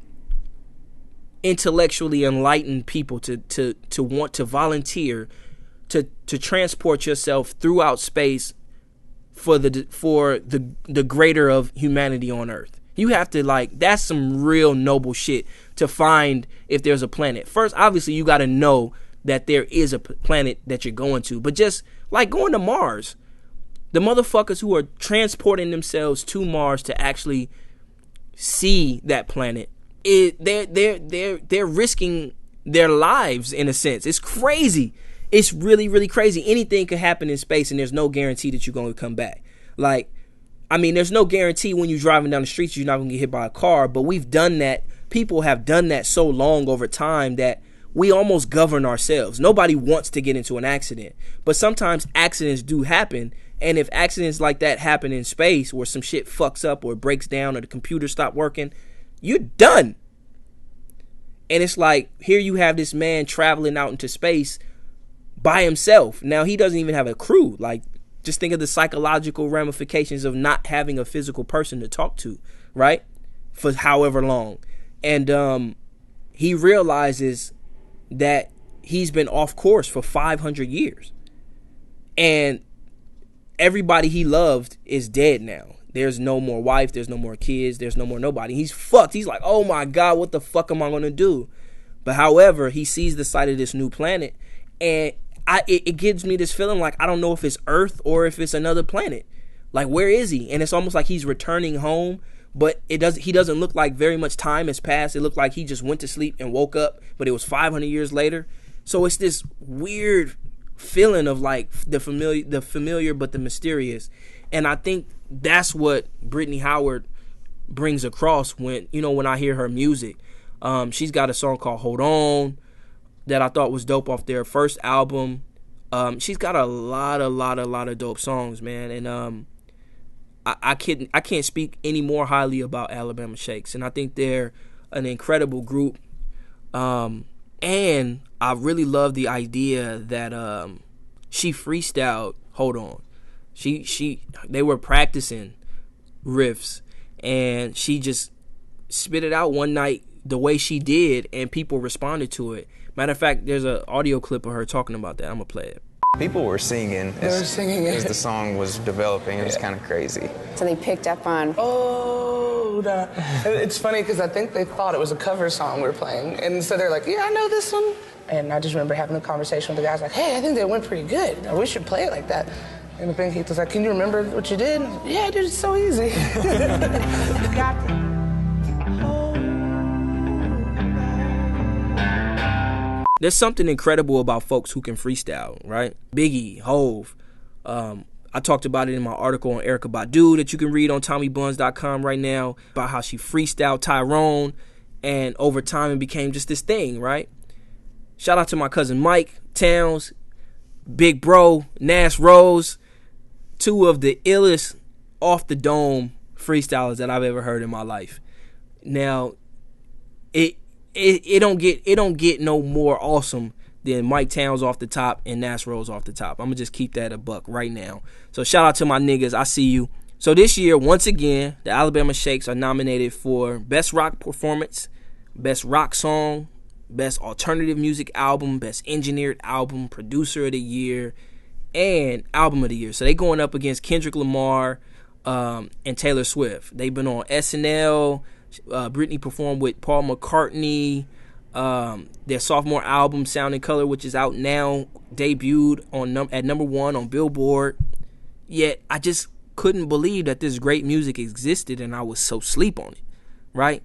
intellectually enlightened people to want to volunteer to transport yourself throughout space for the greater of humanity on Earth. You have to, that's some real noble shit to find if there's a planet. First, obviously, you got to know that there is a planet that you're going to. But just like going to Mars, the motherfuckers who are transporting themselves to Mars to actually see that planet, they're risking their lives in a sense. It's crazy. It's really, really crazy. Anything could happen in space, and there's no guarantee that you're going to come back. There's no guarantee when you're driving down the streets you're not going to get hit by a car, but we've done that. People have done that so long over time that we almost govern ourselves. Nobody wants to get into an accident, but sometimes accidents do happen. And if accidents like that happen in space where some shit fucks up or it breaks down or the computer stop working, you're done. And it's like, here you have this man traveling out into space by himself. Now, he doesn't even have a crew. Like, just think of the psychological ramifications of not having a physical person to talk to, right? For however long. And he realizes that he's been off course for 500 years. And everybody he loved is dead now. There's no more wife. There's no more kids. There's no more nobody. He's fucked. He's like, oh my God, what the fuck am I going to do? But however, he sees the sight of this new planet, and it gives me this feeling like I don't know if it's Earth or if it's another planet. Like, where is he? And it's almost like he's returning home, but he doesn't look like very much time has passed. It looked like he just went to sleep and woke up, but it was 500 years later. So it's this weird feeling of like the familiar but the mysterious. And I think that's what Brittany Howard brings across when I hear her music. She's got a song called Hold On that I thought was dope off their first album. She's got a lot of dope songs, man. And I can't speak any more highly about Alabama Shakes. And I think they're an incredible group. And I really love the idea that she freestyled Hold On. They were practicing riffs, and she just spit it out one night the way she did, and people responded to it. Matter of fact, there's an audio clip of her talking about that. I'm gonna play it. People were singing as the song was developing. It was kind of crazy. So they picked up on, it's funny because I think they thought it was a cover song we were playing. And so they're like, yeah, I know this one. And I just remember having a conversation with the guys like, hey, I think they went pretty good. We should play it like that. And the Ben Keith was like, can you remember what you did? Yeah, dude, it's so easy. There's something incredible about folks who can freestyle, right? Biggie, Hove. I talked about it in my article on Erykah Badu that you can read on TommyBunnz.com right now about how she freestyled Tyrone, and over time it became just this thing, right? Shout out to my cousin Mike Towns, Big Bro, Nash Rose, two of the illest off the dome freestylers that I've ever heard in my life. Now, it don't get no more awesome than Mike Towns off the top and Nash Rose off the top. I'm gonna just keep that a buck right now. So shout out to my niggas. I see you. So this year, once again, the Alabama Shakes are nominated for Best Rock Performance, Best Rock Song, Best Alternative Music Album, Best Engineered Album, Producer of the Year, and Album of the Year. So they going up against Kendrick Lamar and Taylor Swift. They've been on SNL. Britney performed with Paul McCartney. Their sophomore album, Sound and Color, which is out now, debuted at number 1 on Billboard. Yet I just couldn't believe that this great music existed and I was so sleep on it, right?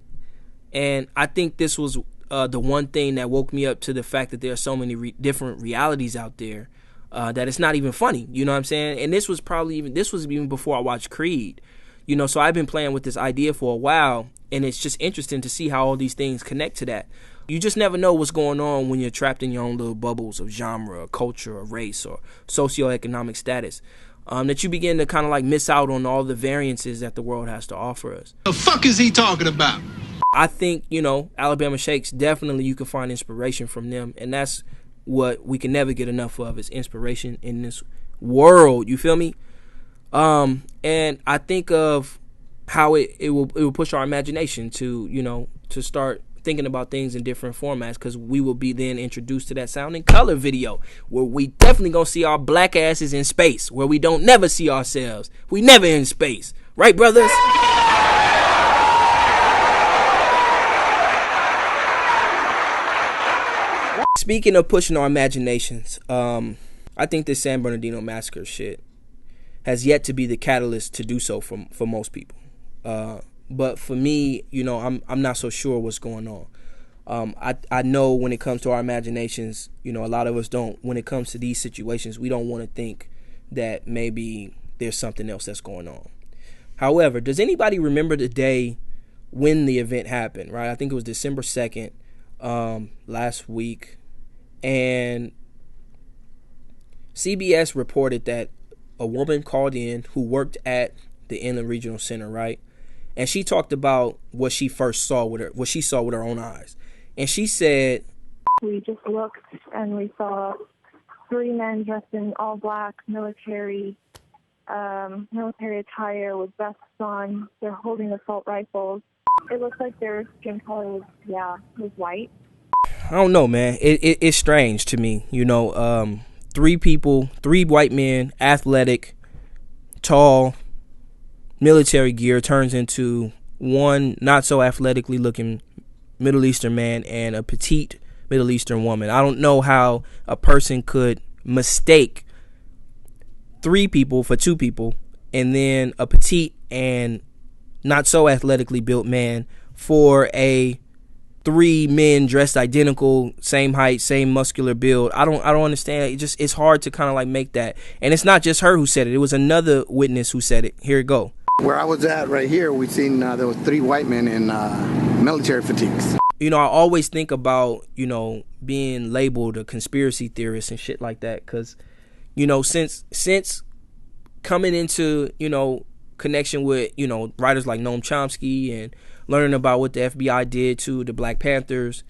And I think this was the one thing that woke me up to the fact that there are so many different realities out there that it's not even funny. You know what I'm saying? And this was even before I watched Creed. So I've been playing with this idea for a while, and it's just interesting to see how all these things connect to that. You just never know what's going on when you're trapped in your own little bubbles of genre or culture or race or socioeconomic status. That you begin to kind of like miss out on all the variances that the world has to offer us. The fuck is he talking about? I think, Alabama Shakes, definitely you can find inspiration from them, and that's what we can never get enough of, is inspiration in this world. You feel me? And I think of how it will push our imagination to start thinking about things in different formats, because we will be then introduced to that Sound and Color video where we definitely gonna see our black asses in space, where we don't never see ourselves. We never in space. Right, brothers? Speaking of pushing our imaginations, I think this San Bernardino massacre shit has yet to be the catalyst to do so for most people. But for me, I'm not so sure what's going on. I know when it comes to our imaginations, a lot of us don't. When it comes to these situations, we don't want to think that maybe there's something else that's going on. However, does anybody remember the day when the event happened, right? I think it was December 2nd, last week. And CBS reported that a woman called in who worked at the Inland Regional Center, right? And she talked about what she first saw with her own eyes. And she said, we just looked and we saw 3 men dressed in all black military attire with vests on. They're holding assault rifles. It looks like their skin color was white. I don't know, man. It's strange to me. 3 white men, athletic, tall, military gear turns into one not so athletically looking Middle Eastern man and a petite Middle Eastern woman. I don't know how a person could mistake 3 people for 2 people, and then a petite and not so athletically built man for a 3 men dressed identical, same height, same muscular build. I don't understand. It's hard to kind of like make that. And it's not just her who said it. It was another witness who said it. Here it go. Where I was at right here, we seen there was 3 white men in military fatigues. I always think about, being labeled a conspiracy theorist and shit like that. Because, since coming into, connection with, writers like Noam Chomsky and learning about what the FBI did to the Black Panthers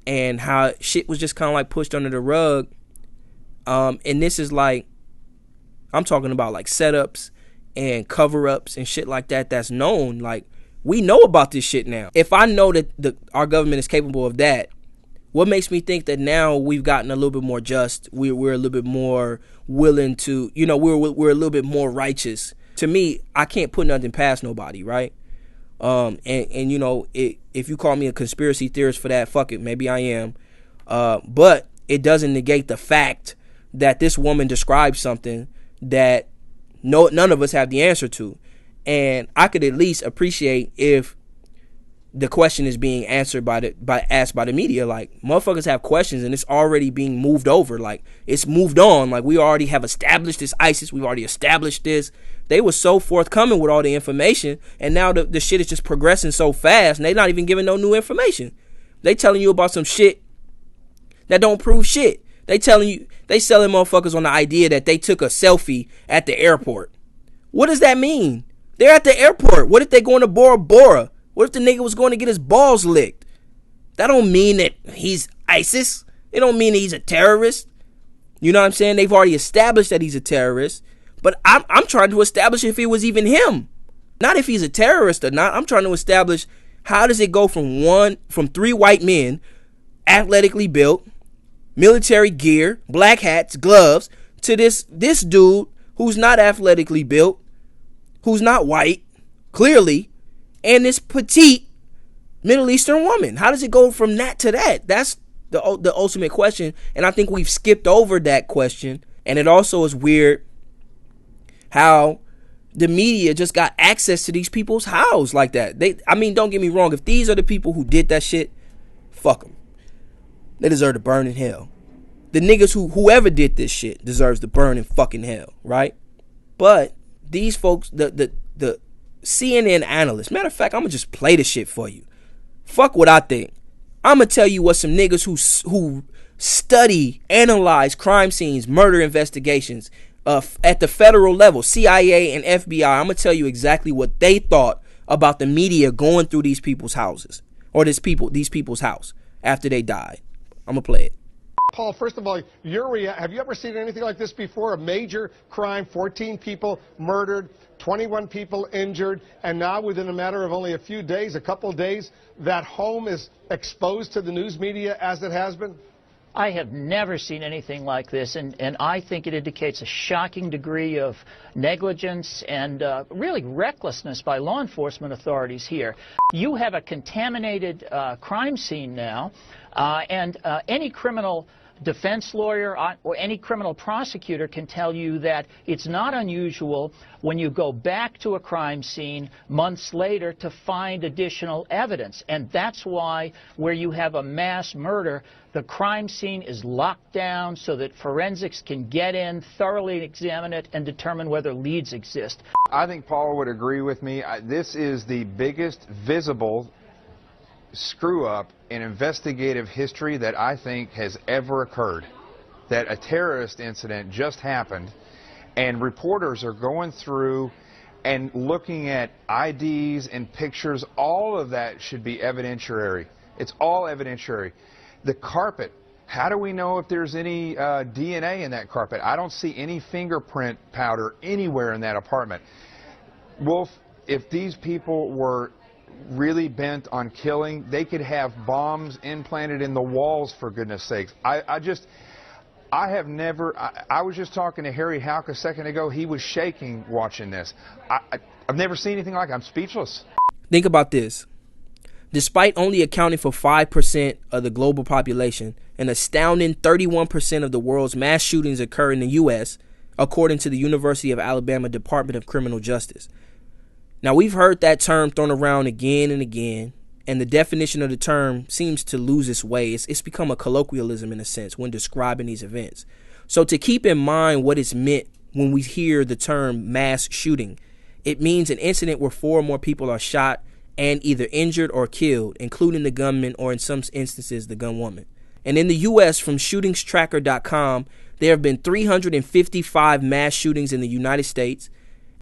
and how shit was just kind of like pushed under the rug. And this is like, I'm talking about like setups and cover-ups and shit like that that's known. Like, we know about this shit now. If I know that our government is capable of that, what makes me think that now we've gotten a little bit more just? We're a little bit more willing to, we're a little bit more righteous. To me, I can't put nothing past nobody, right? If you call me a conspiracy theorist for that, fuck it, maybe I am. But it doesn't negate the fact that this woman described something that none of us have the answer to. And I could at least appreciate if the question is being answered asked by the media. Like, motherfuckers have questions and it's already being moved over. Like, it's moved on. Like, we already have established this ISIS. We've already established this. They were so forthcoming with all the information, and now the shit is just progressing so fast, and they're not even giving no new information. They telling you about some shit that don't prove shit. They selling motherfuckers on the idea that they took a selfie at the airport. What does that mean? They're at the airport. What if they going to Bora Bora? What if the nigga was going to get his balls licked? That don't mean that he's ISIS. It don't mean that he's a terrorist. You know what I'm saying? They've already established that he's a terrorist. But I'm trying to establish if it was even him. Not if he's a terrorist or not. I'm trying to establish how does it go from 3 white men, athletically built, military gear, black hats, gloves, to this dude who's not athletically built, who's not white, clearly, and this petite Middle Eastern woman. How does it go from that to that? That's the ultimate question, and I think we've skipped over that question. And it also is weird how the media just got access to these people's house like that. Don't get me wrong. If these are the people who did that shit, fuck them. They deserve to burn in hell. The niggas whoever did this shit deserves to burn in fucking hell, right? But these folks, the CNN analysts, matter of fact, I'm gonna just play the shit for you. Fuck what I think. I'm gonna tell you what some niggas who study, analyze crime scenes, murder investigations, at the federal level, CIA and FBI, I'm going to tell you exactly what they thought about the media going through these people's houses, or these people's house after they died. I'm going to play it. Paul, first of all, have you ever seen anything like this before? A major crime, 14 people murdered, 21 people injured, and now within a matter of only a few days, a couple of days, that home is exposed to the news media as it has been? I have never seen anything like this, and I think it indicates a shocking degree of negligence and really recklessness by law enforcement authorities here. You have a contaminated crime scene now, and any criminal defense lawyer or any criminal prosecutor can tell you that it's not unusual when you go back to a crime scene months later to find additional evidence. And that's why where you have a mass murder, the crime scene is locked down so that forensics can get in, thoroughly examine it, and determine whether leads exist. I think Paul would agree with me. This is the biggest visible screw-up in investigative history that I think has ever occurred. That a terrorist incident just happened, and reporters are going through and looking at IDs and pictures. All of that should be evidentiary. It's all evidentiary. The carpet, how do we know if there's any DNA in that carpet? I don't see any fingerprint powder anywhere in that apartment. Wolf, if these people were really bent on killing, they could have bombs implanted in the walls, for goodness sakes. I was just talking to Harry Houck a second ago. He was shaking watching this. I've never seen anything like it. I'm speechless. Think about this. Despite only accounting for 5% of the global population, an astounding 31% of the world's mass shootings occur in the U.S., according to the University of Alabama Department of Criminal Justice. Now, we've heard that term thrown around again and again, and the definition of the term seems to lose its way. It's become a colloquialism in a sense when describing these events. So to keep in mind what is meant when we hear the term mass shooting, it means an incident where 4 or more people are shot and either injured or killed, including the gunman or in some instances the gunwoman. And in the U.S., from shootingstracker.com, there have been 355 mass shootings in the United States.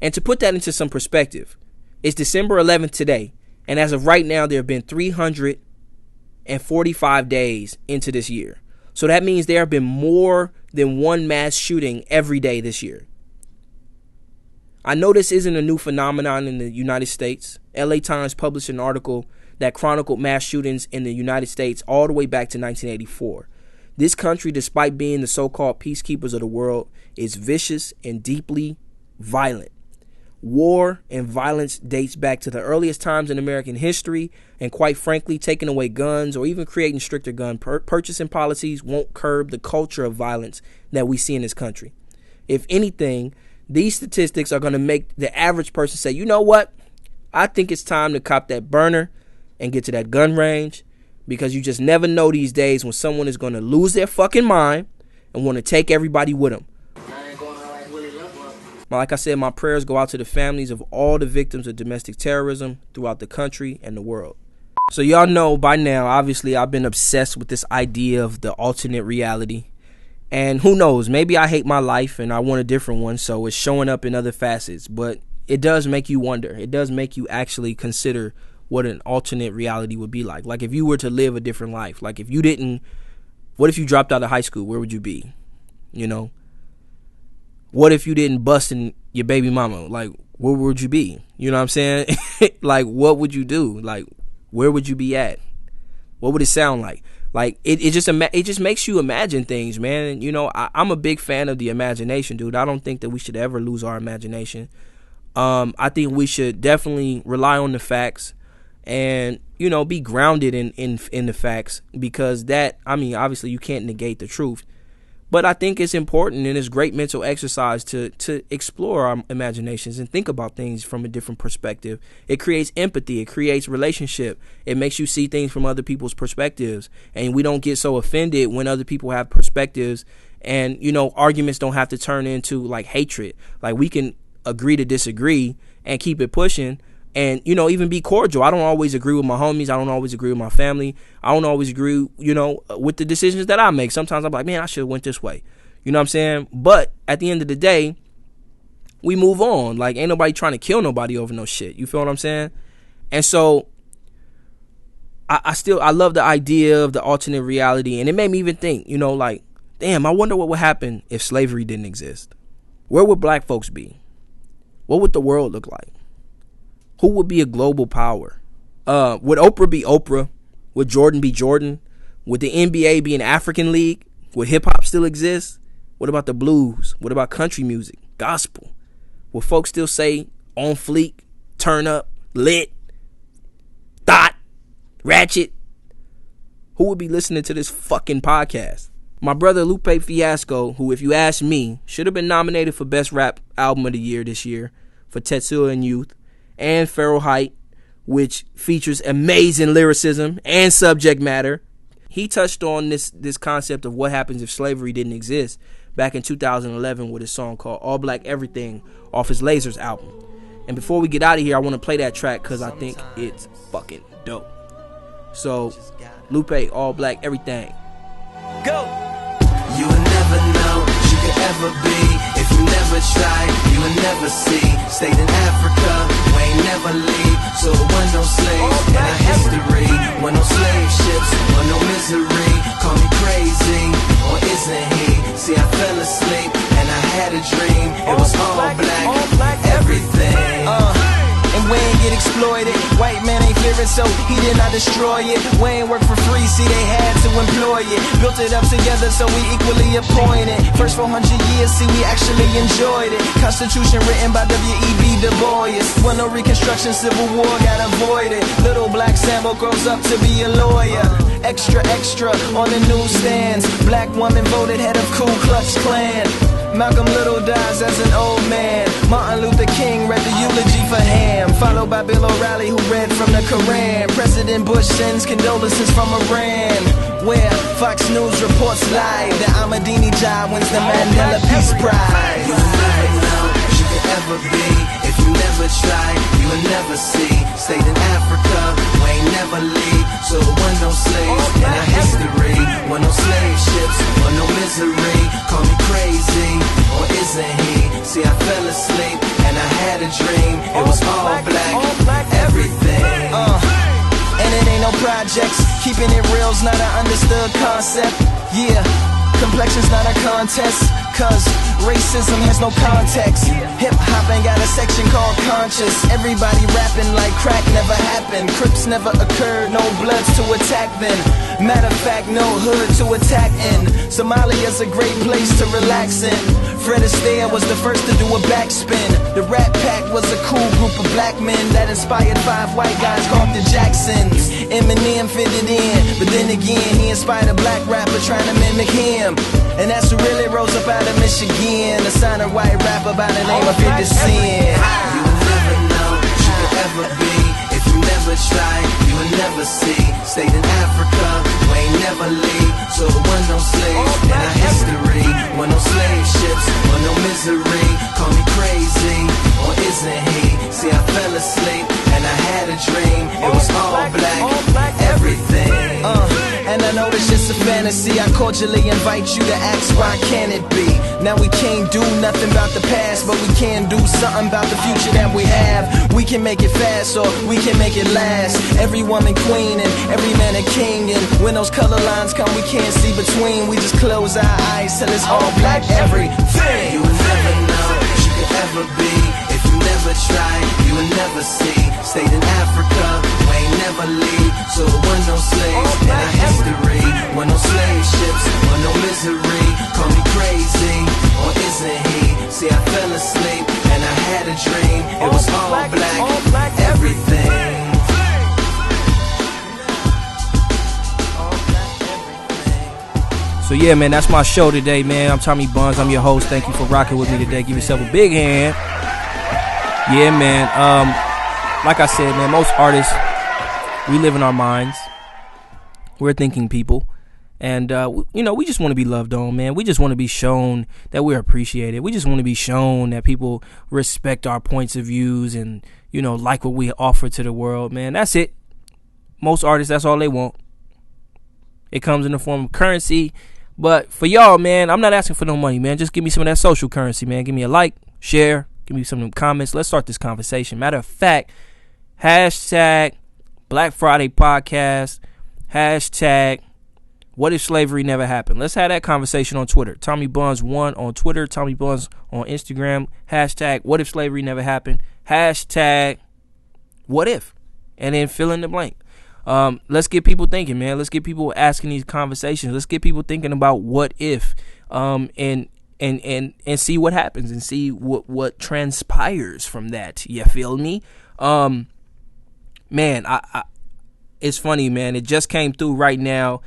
And to put that into some perspective, it's December 11th today. And as of right now, there have been 345 days into this year. So that means there have been more than one mass shooting every day this year. I know this isn't a new phenomenon in the United States. LA Times published an article that chronicled mass shootings in the United States all the way back to 1984. This country, despite being the so-called peacekeepers of the world, is vicious and deeply violent. War and violence dates back to the earliest times in American history, and quite frankly, taking away guns or even creating stricter gun purchasing policies won't curb the culture of violence that we see in this country. If anything, these statistics are going to make the average person say, you know what? I think it's time to cop that burner and get to that gun range, because you just never know these days when someone is going to lose their fucking mind and want to take everybody with them. Like I said, my prayers go out to the families of all the victims of domestic terrorism throughout the country and the world. So y'all know by now, obviously, I've been obsessed with this idea of the alternate reality. And who knows, maybe I hate my life and I want a different one, so it's showing up in other facets. But it does make you wonder. It does make you actually consider what an alternate reality would be like. Like if you were to live a different life. Like if you didn't, what if you dropped out of high school? Where would you be? You know? What if you didn't bust in your baby mama? Like, where would you be? You know what I'm saying? Like, what would you do? Like, where would you be at? What would it sound like? Like, it just makes you imagine things, man. And, you know, I'm a big fan of the imagination, dude. I don't think that we should ever lose our imagination. I think we should definitely rely on the facts and, you know, be grounded in the facts, because that, I mean, obviously you can't negate the truth. But I think it's important and it's great mental exercise to explore our imaginations and think about things from a different perspective. It creates empathy. It creates relationship. It makes you see things from other people's perspectives. And we don't get so offended when other people have perspectives. And, you know, arguments don't have to turn into like hatred. Like we can agree to disagree and keep it pushing. And, you know, even be cordial. I don't always agree with my homies. I don't always agree with my family. I don't always agree, you know, with the decisions that I make. Sometimes I'm like, man, I should have went this way. You know what I'm saying? But at the end of the day, we move on. Like, ain't nobody trying to kill nobody over no shit. You feel what I'm saying? And so I love the idea of the alternate reality. And it made me even think, you know, like, damn, I wonder what would happen if slavery didn't exist. Where would black folks be? What would the world look like? Who would be a global power? Would Oprah be Oprah? Would Jordan be Jordan? Would the NBA be an African league? Would hip-hop still exist? What about the blues? What about country music? Gospel? Will folks still say on fleek, turn up, lit, thought, ratchet? Who would be listening to this fucking podcast? My brother Lupe Fiasco, who, if you ask me, should have been nominated for Best Rap Album of the Year this year for Tetsuya and Youth, and Fahrenheit, which features amazing lyricism and subject matter. He touched on this concept of what happens if slavery didn't exist back in 2011 with a song called All Black Everything off his Lasers album. And before we get out of here, I want to play that track because I think it's fucking dope. So, Lupe, all black, everything. Go. You would never know what you could ever be if you never try, you would never see. Stayed in Africa, we ain't never leave. So there was no slaves in our history. Were no slave ships, were no misery. Call me crazy, or isn't he? See, I fell asleep and I had a dream. It was all black, everything. And we ain't get exploited. White man ain't fearing, so he did not destroy it. We ain't work for free, see they had to employ it. Built it up together, so we equally appointed. First 400 years, see we actually enjoyed it. Constitution written by W.E.B. Du Bois. When no Reconstruction, Civil War got avoided. Little black Sambo grows up to be a lawyer. Extra, extra on the newsstands. Black woman voted head of Ku Klux Klan. Malcolm Little dies as an old man. Martin Luther King read the eulogy for Ham, followed by Bill O'Reilly who read from the Koran. President Bush sends condolences from Iran, where Fox News reports live that Ahmadinejad wins the Mandela Peace Prize. You never know what you could ever be if you never try, you would never see. Stayed in Africa, we ain't never leave. So there was no slaves in our history. Were no slave ships, were no misery. Call me crazy, or isn't he? See, I fell asleep and I had a dream. It was all black, everything. And it ain't no projects. Keeping it real's not an understood concept. Yeah, complexion's not a contest, cause racism has no context. Hip-hop ain't got a section called conscious. Everybody rapping like crack never happened. Crips never occurred, no bloods to attack then. Matter of fact, no hood to attack in. Somalia's a great place to relax in. Fred Astaire was the first to do a backspin. The Rat Pack was a cool group of black men that inspired 5 white guys called the Jacksons. Eminem fitted in, but then again he inspired a black rapper trying to mimic him. And that's who really rose up out of Michigan, a signed white rapper by the name of 50 Cent. You would never know what you could ever be if you never try, you would never see. Stayed in Africa, we ain't never leave. So there was no slaves in our history. Were no slave ships, were no misery. Call me crazy, or isn't he? See, I fell asleep and I had a dream. It was all black, everything. And I know this just a fantasy. I cordially invite you to ask, why can't it be? Now we can't do nothing about the past, but we can do something about the future that we have. We can make it fast, or we can make it last. Every woman queen and every man a king. And when those color lines come, we can't see between. We just close our eyes till it's all black, everything. You would never know what you could ever be if you never try, you would never see. Stayed in Africa, we ain't never leave. So there was no slaves in our history. Were no slave ships, were no misery. Call me crazy, or isn't he? See, I fell asleep and I had a dream. It was all black, everything. So yeah, man, that's my show today, man. I'm Tommy Bunnz. I'm your host. Thank you for rocking with me today. Give yourself a big hand. Yeah, man. Like I said, man, most artists, we live in our minds. We're thinking people. And, we just want to be loved on, man. We just want to be shown that we're appreciated. We just want to be shown that people respect our points of views and, like what we offer to the world, man. That's it. Most artists, that's all they want. It comes in the form of currency. But for y'all, man, I'm not asking for no money, man. Just give me some of that social currency, man. Give me a like, share, give me some of them comments. Let's start this conversation. Matter of fact, hashtag Black Friday Podcast, hashtag What If Slavery Never Happened. Let's have that conversation on Twitter. Tommy Bunnz 1 on Twitter, Tommy Bunnz on Instagram, hashtag What If Slavery Never Happened, hashtag What If, and then fill in the blank. Let's get people thinking, man. Let's get people asking these conversations. Let's get people thinking about what if, and see what happens and see what transpires from that. You feel me? Man, I it's funny, man. It just came through right now,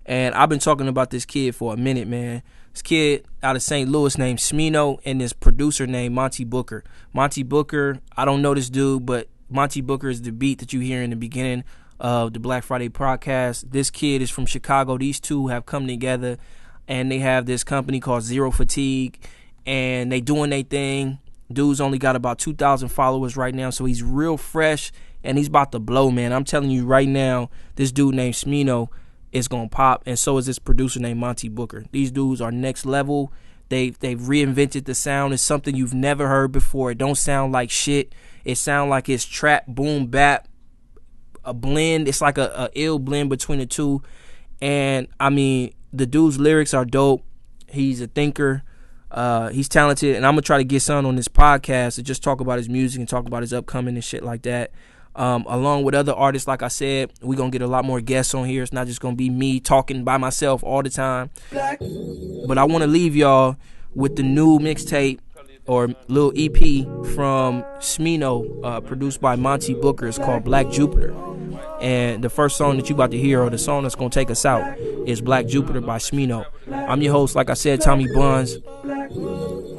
and I've been talking about this kid for a minute, man. This kid out of St. Louis named Smino, and this producer named Monty Booker. Monty Booker, I don't know this dude, but Monty Booker is the beat that you hear in the beginning of the Black Friday podcast. This kid is from Chicago. These two have come together and they have this company called Zero Fatigue, and they doing their thing. Dude's only got about 2,000 followers right now, so he's real fresh, and he's about to blow, man. I'm telling you right now, this dude named Smino is going to pop, and so is this producer named Monty Booker. These dudes are next level. They've reinvented the sound. It's something you've never heard before. It don't sound like shit. It sound like it's trap, boom, bap, a blend. It's like a ill blend between the two. And, I mean, the dude's lyrics are dope. He's a thinker. He's talented. And I'm going to try to get Son on this podcast to just talk about his music and talk about his upcoming and shit like that. Along with other artists, like I said, we're going to get a lot more guests on here. It's not just going to be me talking by myself all the time. But I want to leave y'all with the new mixtape or little EP from Smino, produced by Monty Booker. It's called Black Jupiter. And the first song that you about to hear, or the song that's going to take us out, is Black Jupiter by Smino. I'm your host, like I said, Tommy Bunnz.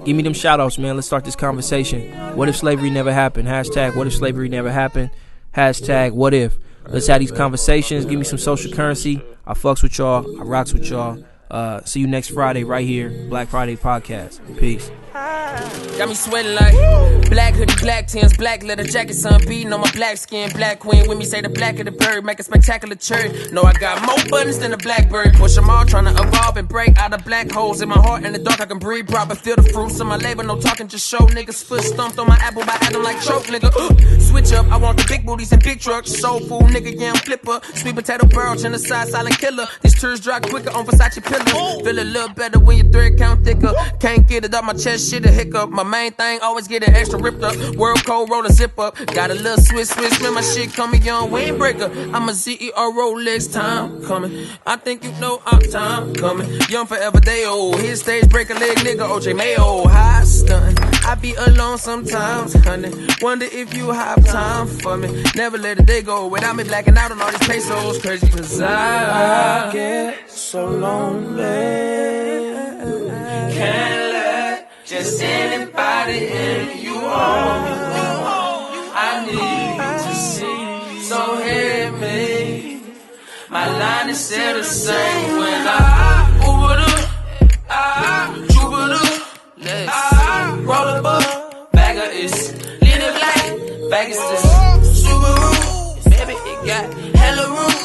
Give me them shout-outs, man. Let's start this conversation. What if slavery never happened? Hashtag what if slavery never happened? Hashtag what if? Let's have these conversations. Give me some social currency. I fucks with y'all. I rocks with y'all. See you next Friday right here. Black Friday Podcast. Peace. Got me sweating like black hoodie, black Tims, black leather jacket, sun beating on my black skin, black queen with me, say the black of the bird, make a spectacular cherry. No, I got more buttons than a blackbird, push them all, trying to evolve and break out of black holes in my heart. In the dark I can breathe proper, feel the fruits of my labor, no talking, just show niggas foot stomped on my apple by Attum like choke, nigga. Switch up, I want the big booties and big trucks, soul food, nigga, yeah, I'm flipper, sweet potato barrel, genocide, silent killer. These tears dry quicker on Versace pillows, feel a little better when your thread count thicker, can't get it up my chest, shit a hiccup. My main thing always getting extra ripped up. World code, roll a zip up. Got a little switch, man, my shit coming young windbreaker. I'm a CEO Rolex, time coming. I think you know our time coming. Young forever, they old. His stage break a leg, nigga, OJ Mayo. High stunt. I be alone sometimes, honey. Wonder if you have time for me. Never let a day go without me blacking out on all these pesos. Crazy, cause I get so lonely. Can't let just anybody in you on. I need to see, so hit me. My line is still the same when Jupiter, let's roll up, bagger is little black, bag is this Subaru, baby it got hella room,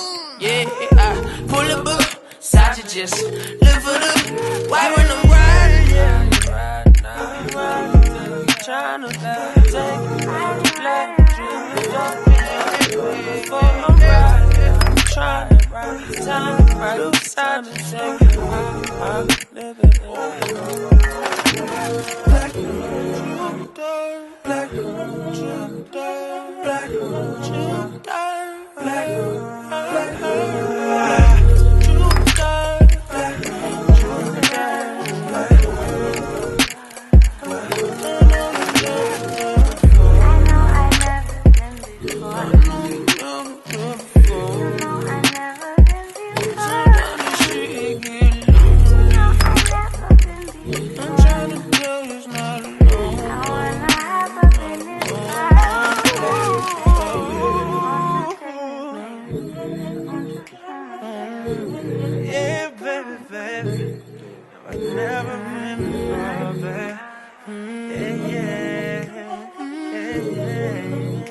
yeah, I pull it up, side you just live for the, why when I'm riding, yeah. Tryna take black before I'm riding. Trying time to take it. I'm living black Jupiter, black Jupiter, black Jupiter, black yeah, baby, baby. I've never been more, baby. Yeah, yeah, yeah, yeah.